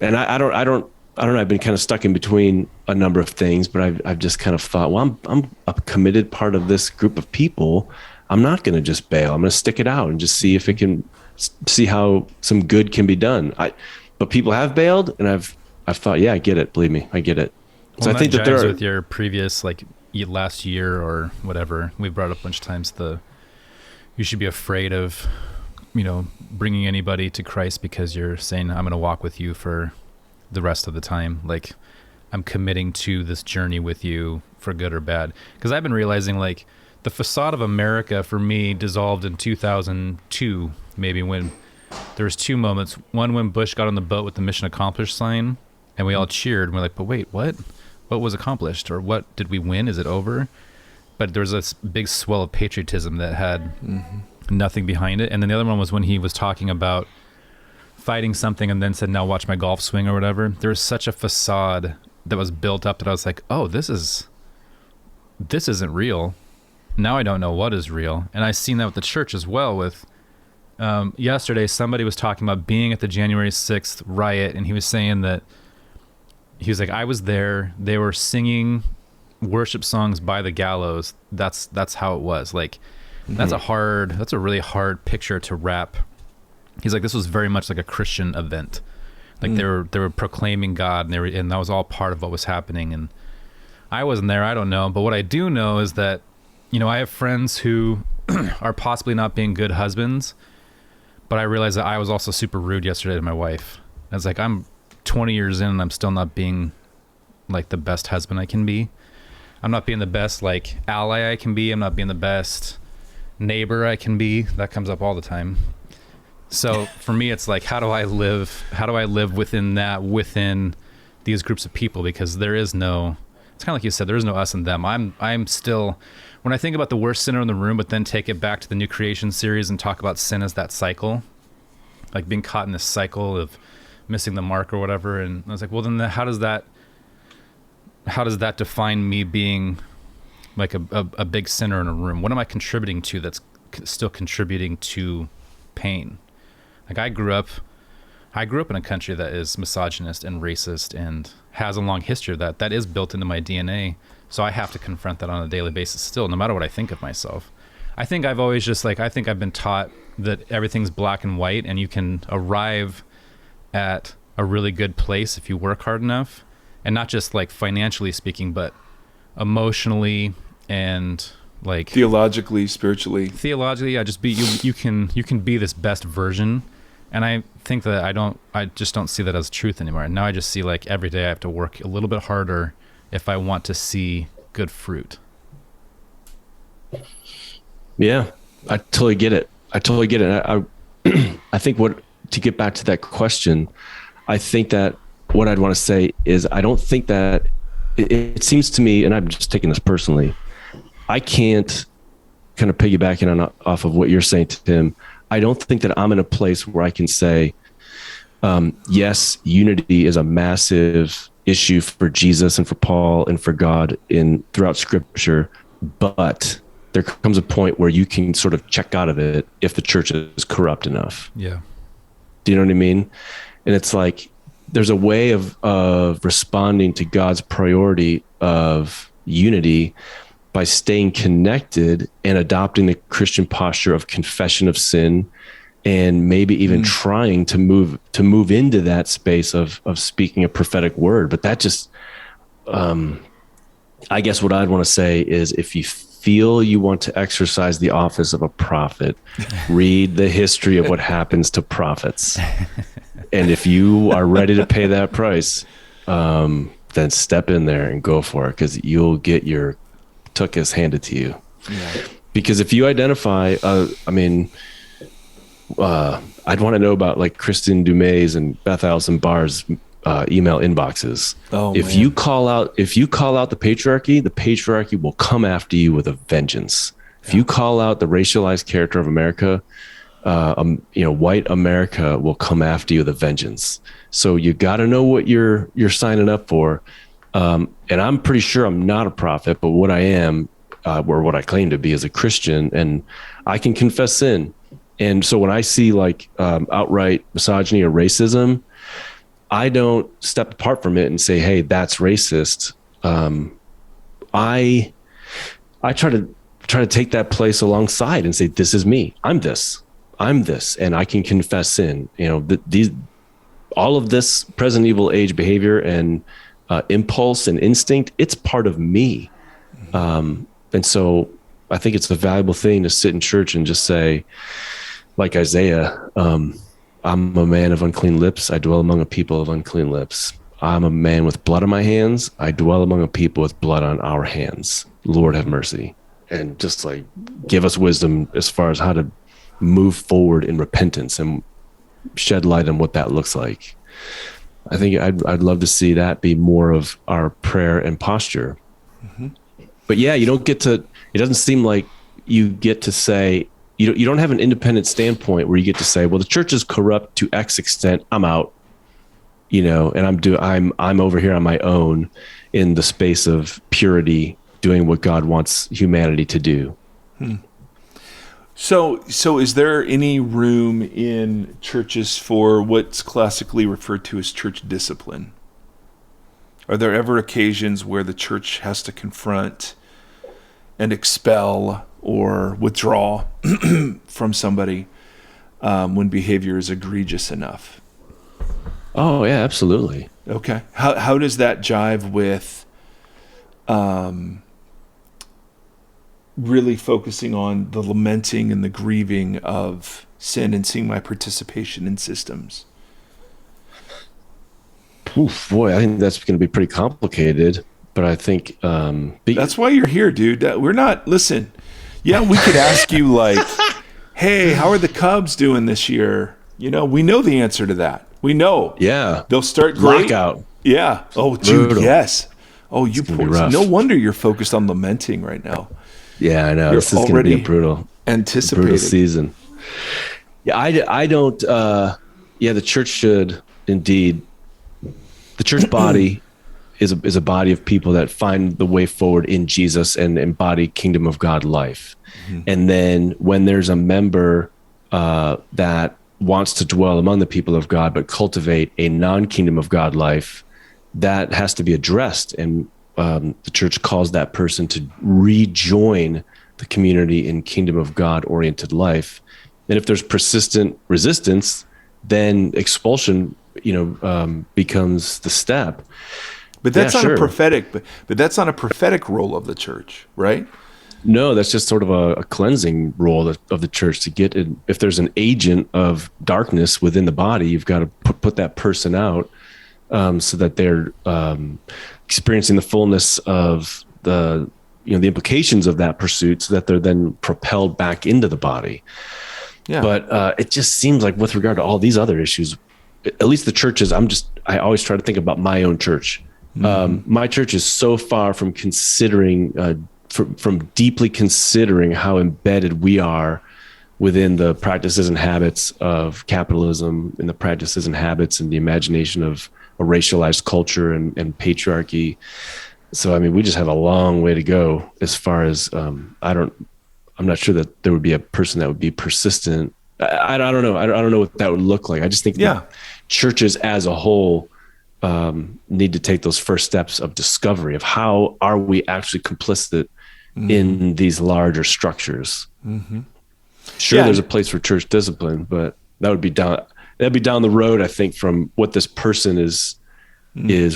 I don't know, I've been kind of stuck in between a number of things, but I've just kind of thought, well, I'm a committed part of this group of people. I'm not going to just bail. I'm going to stick it out and just see if it can, see how some good can be done. But people have bailed, and I've thought, yeah, I get it. Believe me, I get it. Well, so I think that there are, with your previous, like last year or whatever, we brought up a bunch of times you should be afraid of, bringing anybody to Christ because you're saying, I'm going to walk with you for the rest of the time. Like, I'm committing to this journey with you for good or bad. Because I've been realizing, like, the facade of America for me dissolved in 2002, maybe, when there was two moments. One, when Bush got on the boat with the mission accomplished sign, and we all cheered, and we're like, but wait, what? What was accomplished? Or what did we win? Is it over? But there was this big swell of patriotism that had nothing behind it. And then the other one was when he was talking about fighting something and then said, now watch my golf swing or whatever. There was such a facade that was built up that I was like, oh, this isn't real. Now I don't know what is real. And I've seen that with the church as well. With yesterday, somebody was talking about being at the January 6th riot, and he was saying that, he was like, I was there. They were singing worship songs by the gallows. That's how it was. Like, that's a really hard picture to wrap. He's like, this was very much like a Christian event. Like they were proclaiming God, and that was all part of what was happening. And I wasn't there. I don't know. But what I do know is that, I have friends who are possibly not being good husbands, But I realized that I was also super rude yesterday to my wife. I was like, I'm 20 years in and I'm still not being like the best husband I can be. I'm not being the best like ally I can be. I'm not being the best neighbor I can be. That comes up all the time. So for me, it's like, how do I live within these groups of people? Because there is no, it's kind of like you said, there is no us and them. I'm still, when I think about the worst sinner in the room, but then take it back to the New Creation series and talk about sin as that cycle, like being caught in this cycle of missing the mark or whatever. And I was like, well, then how does that define me being like a big sinner in a room? What am I contributing to that's still contributing to pain? Like I grew up in a country that is misogynist and racist and has a long history of that. That is built into my DNA. So I have to confront that on a daily basis still, no matter what I think of myself. I think I've always I think I've been taught that everything's black and white and you can arrive at a really good place if you work hard enough, and not just like financially speaking, but emotionally and like theologically, spiritually. Yeah, just be you can be this best version. And I think that I just don't see that as truth anymore. And now I just see like every day I have to work a little bit harder if I want to see good fruit. Yeah, I totally get it. I I think to get back to that question, I think that what I'd want to say is I don't think that it seems to me, and I'm just taking this personally, I can't kind of piggybacking off of what you're saying, Tim. I don't think that I'm in a place where I can say, yes, unity is a massive issue for Jesus and for Paul and for God throughout Scripture, but there comes a point where you can sort of check out of it if the church is corrupt enough. Yeah. Do you know what I mean? And it's like there's a way of responding to God's priority of unity by staying connected and adopting the Christian posture of confession of sin, and maybe even trying to move into that space of speaking a prophetic word. But that just, I guess what I'd want to say is, if you feel you want to exercise the office of a prophet, read the history of what happens to prophets. And if you are ready to pay that price, then step in there and go for it, because you'll get your tuchus handed to you. Yeah. Because if you identify, I'd want to know about like Kristen Dumais and Beth Allison Barr's email inboxes. If you call out the patriarchy will come after you with a vengeance. If you call out the racialized character of America, white America will come after you with a vengeance. So you got to know what you're signing up for. And I'm pretty sure I'm not a prophet, but what I am, or what I claim to be, is a Christian, and I can confess sin. And so when I see like outright misogyny or racism, I don't step apart from it and say, "Hey, that's racist." I try to take that place alongside and say, "This is me. I'm this, and I can confess sin." All of this present evil age behavior and impulse and instinct, it's part of me. And so I think it's a valuable thing to sit in church and just say, like Isaiah, I'm a man of unclean lips. I dwell among a people of unclean lips. I'm a man with blood on my hands. I dwell among a people with blood on our hands. Lord, have mercy. And just like give us wisdom as far as how to move forward in repentance and shed light on what that looks like. I think I'd love to see that be more of our prayer and posture. Mm-hmm. But yeah, it doesn't seem like you get to say, you don't have an independent standpoint where you get to say, well, the church is corrupt to X extent, I'm out, and I'm over here on my own in the space of purity, doing what God wants humanity to do. So is there any room in churches for what's classically referred to as church discipline? Are there ever occasions where the church has to confront and expel or withdraw from somebody when behavior is egregious enough? Oh, yeah, absolutely. Okay. How does that jive with really focusing on the lamenting and the grieving of sin and seeing my participation in systems? Oof, boy, I think that's going to be pretty complicated. But I think that's why you're here, dude. We're not, listen, yeah, we could ask you like, hey, how are the Cubs doing this year? You know, we know the answer to that. We know. Yeah. They'll start great. Lockout. Yeah. Oh, dude, Brutal. yes. Oh, you poor. No wonder you're focused on lamenting right now. Yeah, I know. You're this is going to be a brutal season. Yeah, I don't. The church should indeed. The church body is a body of people that find the way forward in Jesus and embody kingdom of God life. Mm-hmm. And then when there's a member that wants to dwell among the people of God but cultivate a non-kingdom of God life, that has to be addressed. And the church calls that person to rejoin the community in kingdom of God oriented life. And if there's persistent resistance, then expulsion, becomes the step. But that's not a prophetic. But that's not a prophetic role of the church, right? No, that's just sort of a cleansing role of the church to get in. If there's an agent of darkness within the body, you've got to put that person out so that they're experiencing the fullness of the implications of that pursuit, so that they're then propelled back into the body. Yeah. But it just seems like with regard to all these other issues, at least the churches, I always try to think about my own church. Mm-hmm. My church is so far from considering, from deeply considering how embedded we are within the practices and habits of capitalism, and the practices and habits and the imagination of a racialized culture and patriarchy. So, I mean, we just have a long way to go as far as, I'm not sure that there would be a person that would be persistent. I don't know. I don't know what that would look like. I just think that churches as a whole need to take those first steps of discovery of how are we actually complicit in these larger structures. Mm-hmm. Sure, there's a place for church discipline, but that'd be down the road, I think, from what this person is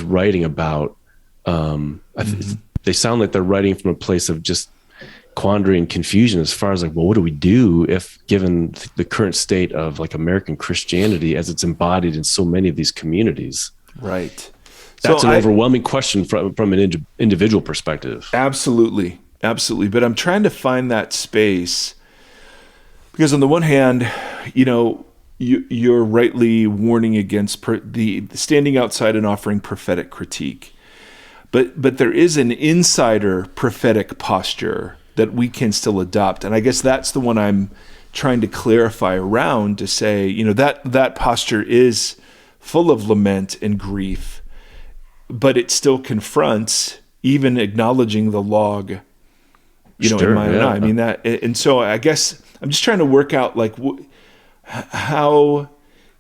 writing about. They sound like they're writing from a place of just quandary and confusion as far as like, well, what do we do if given the current state of like American Christianity as it's embodied in so many of these communities? Right. That's an overwhelming question from an individual perspective. Absolutely. But I'm trying to find that space because on the one hand, you're rightly warning against the standing outside and offering prophetic critique. But there is an insider prophetic posture that we can still adopt. And I guess that's the one I'm trying to clarify around to say, that posture is full of lament and grief, but it still confronts, even acknowledging the log, in my own eye. I mean, that, and so I guess I'm just trying to work out like how,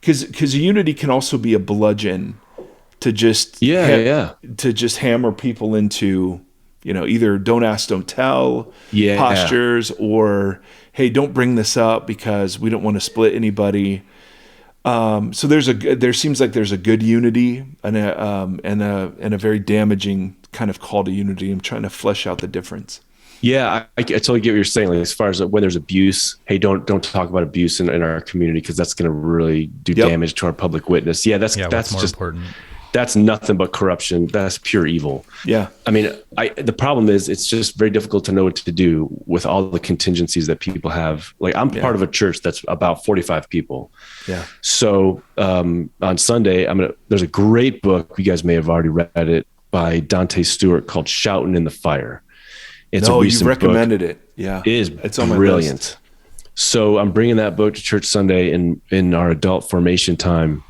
because unity can also be a bludgeon to just to just hammer people into either don't ask, don't tell postures, or hey, don't bring this up because we don't want to split anybody. So there seems like there's a good unity and a very damaging kind of call to unity. I'm trying to flesh out the difference. Yeah, I totally get what you're saying. Like as far as when there's abuse, hey, don't talk about abuse in our community because that's going to really do damage to our public witness. Yeah, that's more just important. That's nothing but corruption. That's pure evil. Yeah. I mean, the problem is it's just very difficult to know what to do with all the contingencies that people have. Like I'm part of a church that's about 45 people. Yeah. So on Sunday, there's a great book. You guys may have already read it by Dante Stewart called Shouting in the Fire. It's a recent you've recommended book. It. Yeah. It's on brilliant. So I'm bringing that book to church Sunday in our adult formation time.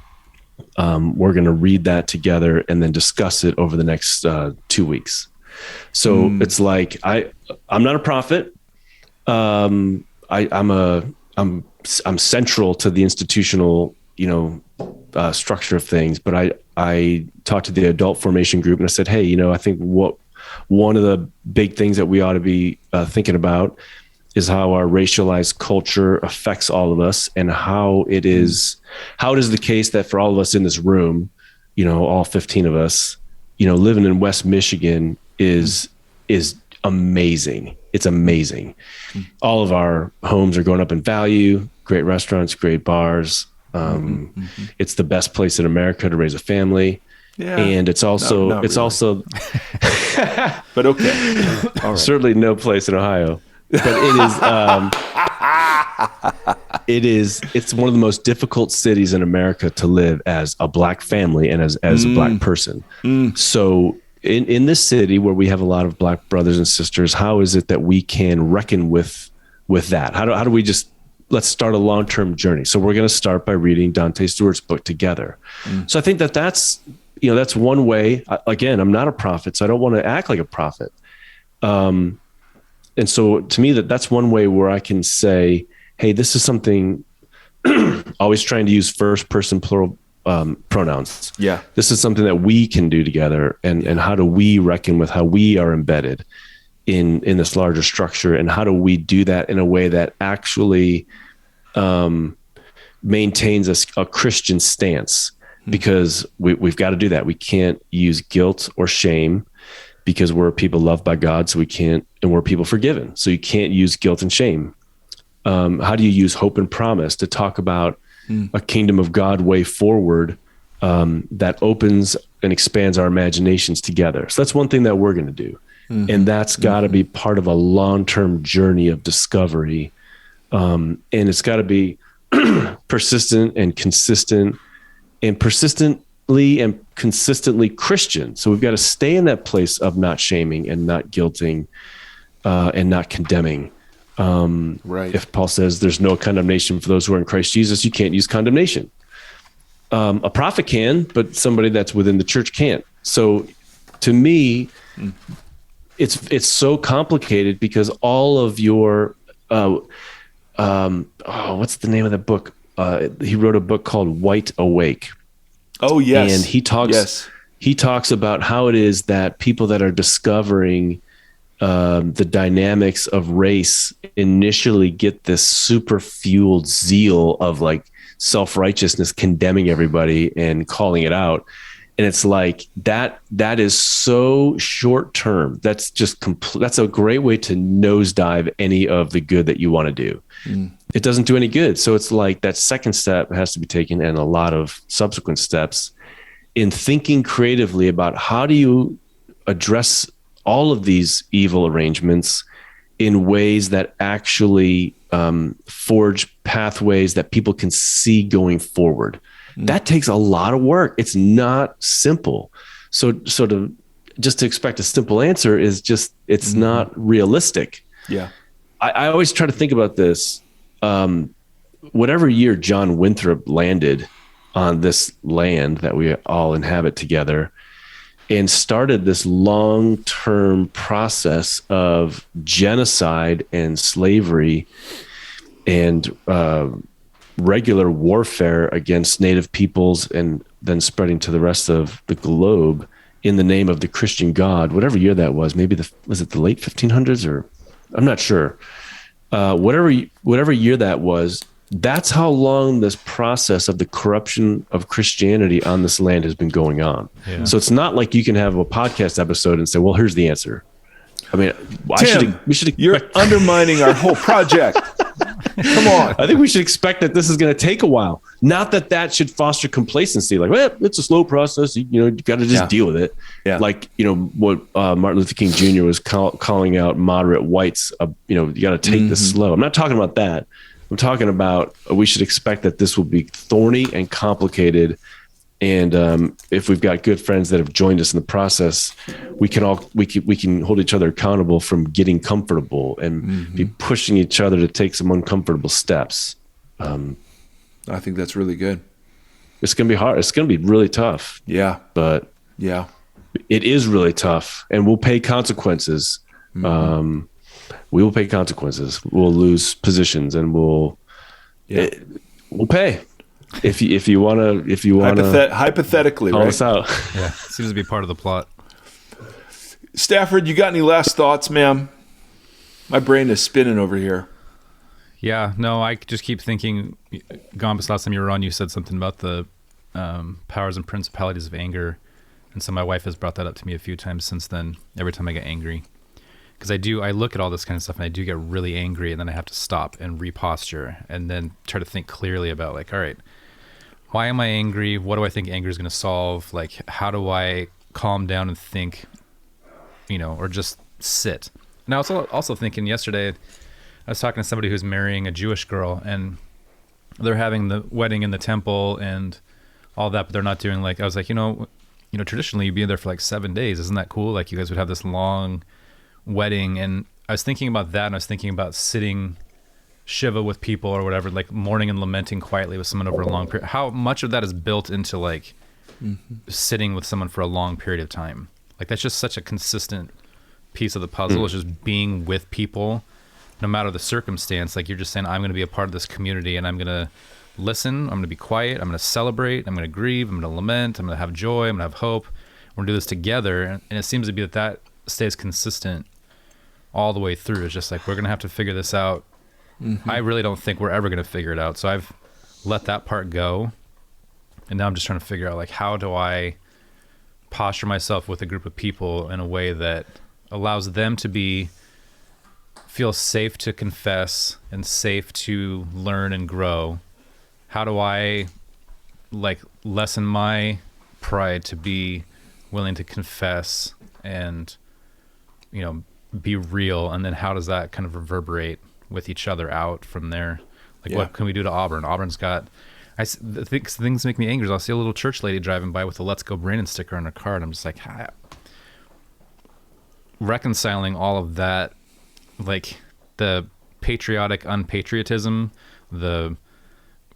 We're going to read that together and then discuss it over the next 2 weeks. So it's like I'm not a prophet. I'm central to the institutional structure of things. But I talked to the adult formation group and I said, hey, I think one of the big things that we ought to be thinking about is how our racialized culture affects all of us, and how it is the case that for all of us in this room, all 15 of us, living in West Michigan is amazing. It's amazing. All of our homes are going up in value. great restaurants, great bars. It's the best place in America to raise a family. Yeah. And it's also, not really. also, But okay. All right. certainly no place in Ohio, but it's one of the most difficult cities in America to live as a black family and as a black person. So in this city where we have a lot of black brothers and sisters, how is it that we can reckon with that? How do we just, let's start a long-term journey. So we're going to start by reading Dante Stewart's book together. So I think that's one way. Again, I'm not a prophet, so I don't want to act like a prophet. And so to me, that's one way where I can say, hey, this is something, always trying to use first person plural pronouns. Yeah. This is something that we can do together. And how do we reckon with how we are embedded in this larger structure? And how do we do that in a way that actually maintains a Christian stance? Because we've got to do that. We can't use guilt or shame because we're people loved by God. So we can't, and we're people forgiven. So you can't use guilt and shame. How do you use hope and promise to talk about a kingdom of God way forward that opens and expands our imaginations together? So that's one thing that we're going to do. And that's got to be part of a long-term journey of discovery. And it's got to be persistent and consistent and persistently and consistently Christian. So we've got to stay in that place of not shaming and not guilting and not condemning. Right. If Paul says there's no condemnation for those who are in Christ Jesus, you can't use condemnation. A prophet can, but somebody that's within the church can't. So to me, it's so complicated because all of your, what's the name of the book? He wrote a book called White Awake. Oh, yes. And he talks about how it is that people that are discovering the dynamics of race initially get this super fueled zeal of like self-righteousness, condemning everybody and calling it out. And it's like that is so short term. That's just that's a great way to nosedive any of the good that you want to do. It doesn't do any good. So it's like that second step has to be taken, and a lot of subsequent steps in thinking creatively about how do you address all of these evil arrangements in ways that actually forge pathways that people can see going forward. That takes a lot of work. It's not simple. So to expect a simple answer is just, it's not realistic. Yeah. I always try to think about this. Whatever year John Winthrop landed on this land that we all inhabit together and started this long-term process of genocide and slavery and regular warfare against native peoples and then spreading to the rest of the globe in the name of the Christian God, whatever year that was, maybe was it the late 1500s or I'm not sure. Whatever year that was, that's how long this process of the corruption of Christianity on this land has been going on. Yeah. So it's not like you can have a podcast episode and say, well, here's the answer. I mean, Tim, you're undermining our whole project. Come on. I think we should expect that this is going to take a while. Not that should foster complacency. Like, well, it's a slow process. You got to just deal with it. Yeah. Like, what Martin Luther King Jr. was calling out moderate whites. You got to take this slow. I'm not talking about that. I'm talking about we should expect that this will be thorny and complicated. And if we've got good friends that have joined us in the process, we can hold each other accountable from getting comfortable and be pushing each other to take some uncomfortable steps. I think that's really good. It's going to be hard. It's going to be really tough. Yeah. But yeah, it is really tough, and we'll pay consequences. We will pay consequences. We'll lose positions, and we'll pay. If you want to hypothetically call right? us out. Yeah, seems to be part of the plot. Stafford, you got any last thoughts, ma'am? My brain is spinning over here. Yeah, no, I just keep thinking, Gombis, last time you were on, you said something about the powers and principalities of anger. And so my wife has brought that up to me a few times since then, every time I get angry. because I look at all this kind of stuff and I do get really angry, and then I have to stop and reposture and then try to think clearly about like, all right, why am I angry? What do I think anger is going to solve? Like, how do I calm down and think, or just sit? And I was also thinking yesterday, I was talking to somebody who's marrying a Jewish girl, and they're having the wedding in the temple and all that, but they're not doing I was like, traditionally you'd be there for like 7 days. Isn't that cool? Like you guys would have this long wedding. And I was thinking about that, and I was thinking about sitting Shiva with people or whatever, like mourning and lamenting quietly with someone over a long period. How much of that is built into sitting with someone for a long period of time? Like that's just such a consistent piece of the puzzle. Is just being with people no matter the circumstance. Like you're just saying, I'm going to be a part of this community, and I'm going to listen, I'm going to be quiet, I'm going to celebrate, I'm going to grieve, I'm going to lament, I'm going to have joy, I'm going to have hope. We're going to do this together. And it seems to be that stays consistent all the way through. It's just like, we're going to have to figure this out. I really don't think we're ever going to figure it out. So I've let that part go. And now I'm just trying to figure out like, how do I posture myself with a group of people in a way that allows them to feel safe to confess and safe to learn and grow. How do I lessen my pride to be willing to confess and, be real? And then how does that kind of reverberate with each other out from there? What can we do to Auburn? Auburn's got, things make me angry. I'll see a little church lady driving by with a Let's Go Brandon sticker on her car, and I'm just like, reconciling all of that, like the patriotic unpatriotism, the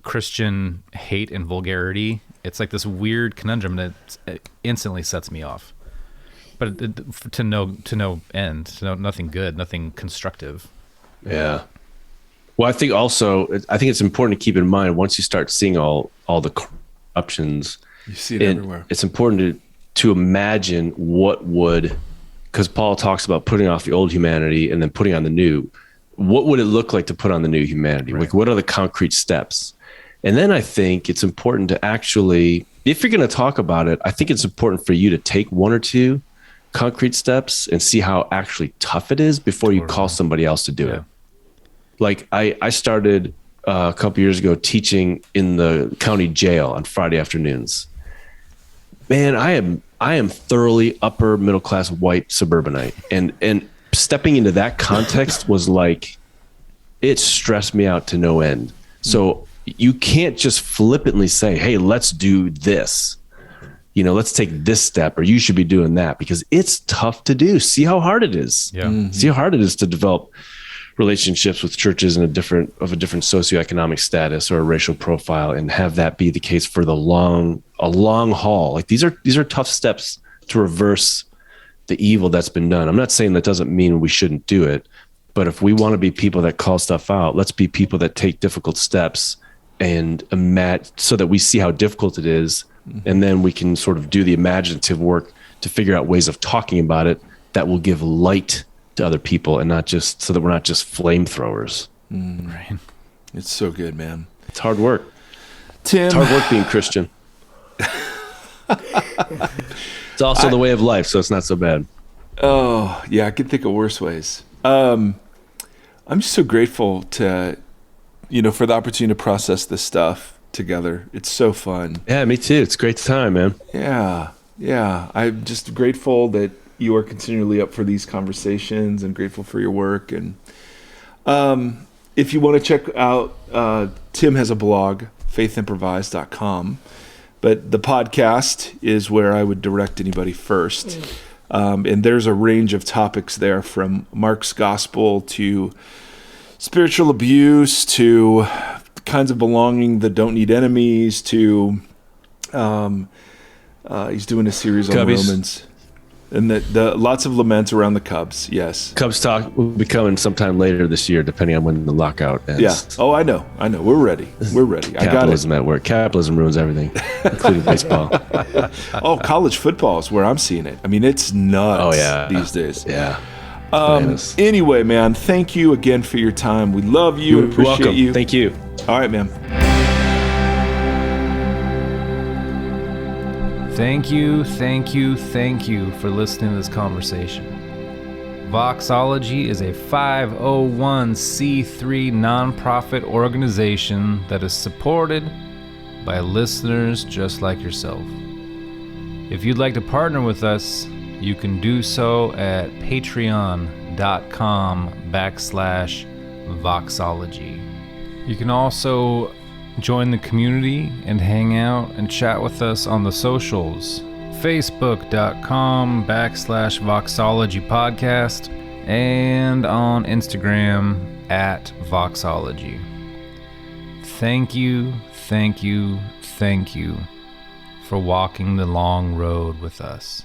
Christian hate and vulgarity. It's like this weird conundrum that it instantly sets me off. But to no end, to no nothing good, nothing constructive. Yeah. Well, I think it's important to keep in mind, once you start seeing all the corruptions, you see it everywhere. It's important to imagine because Paul talks about putting off the old humanity and then putting on the new. What would it look like to put on the new humanity? Right. Like, what are the concrete steps? And then I think it's important to actually, if you're going to talk about it, I think it's important for you to take one or two concrete steps and see how actually tough it is before you call somebody else to do it. Like I started a couple years ago teaching in the county jail on Friday afternoons. Man, I am thoroughly upper middle class white suburbanite, and stepping into that context was like, it stressed me out to no end. So you can't just flippantly say, hey, let's do this. Let's take this step, or you should be doing that, because it's tough to do. See how hard it is. Yeah. See how hard it is to develop relationships with churches in a different socioeconomic status or a racial profile, and have that be the case for a long haul. Like these are tough steps to reverse the evil that's been done. I'm not saying that doesn't mean we shouldn't do it, but if we want to be people that call stuff out, let's be people that take difficult steps and so that we see how difficult it is. And then we can sort of do the imaginative work to figure out ways of talking about it that will give light to other people, and not just so that we're not just flamethrowers. Right. It's so good, man. It's hard work. Tim. It's hard work being Christian. It's also the way of life, so it's not so bad. Oh, yeah, I can think of worse ways. I'm just so grateful to, for the opportunity to process this stuff together. It's so fun. Yeah, me too. It's a great time, man. Yeah. I'm just grateful that you are continually up for these conversations, and grateful for your work. And if you want to check out, Tim has a blog, faithimprovise.com, but the podcast is where I would direct anybody first. And there's a range of topics there, from Mark's gospel to spiritual abuse to kinds of belonging that don't need enemies to he's doing a series on Romans, and the lots of lament around the Cubs. Yes, Cubs talk will be coming sometime later this year, depending on when the lockout ends. Yeah. Oh, I know. We're ready. Capitalism at work. Capitalism ruins everything, including baseball. Oh, college football is where I'm seeing it. I mean, it's nuts these days. Yeah. Anyway, man, thank you again for your time. We love you. You're appreciate welcome. you. Thank you. All right, man. Thank you for listening to this conversation. Voxology is a 501c3 nonprofit organization that is supported by listeners just like yourself. If you'd like to partner with us, you can do so at patreon.com/Voxology. You can also join the community and hang out and chat with us on the socials. Facebook.com/Voxology Podcast and on Instagram @Voxology. Thank you for walking the long road with us.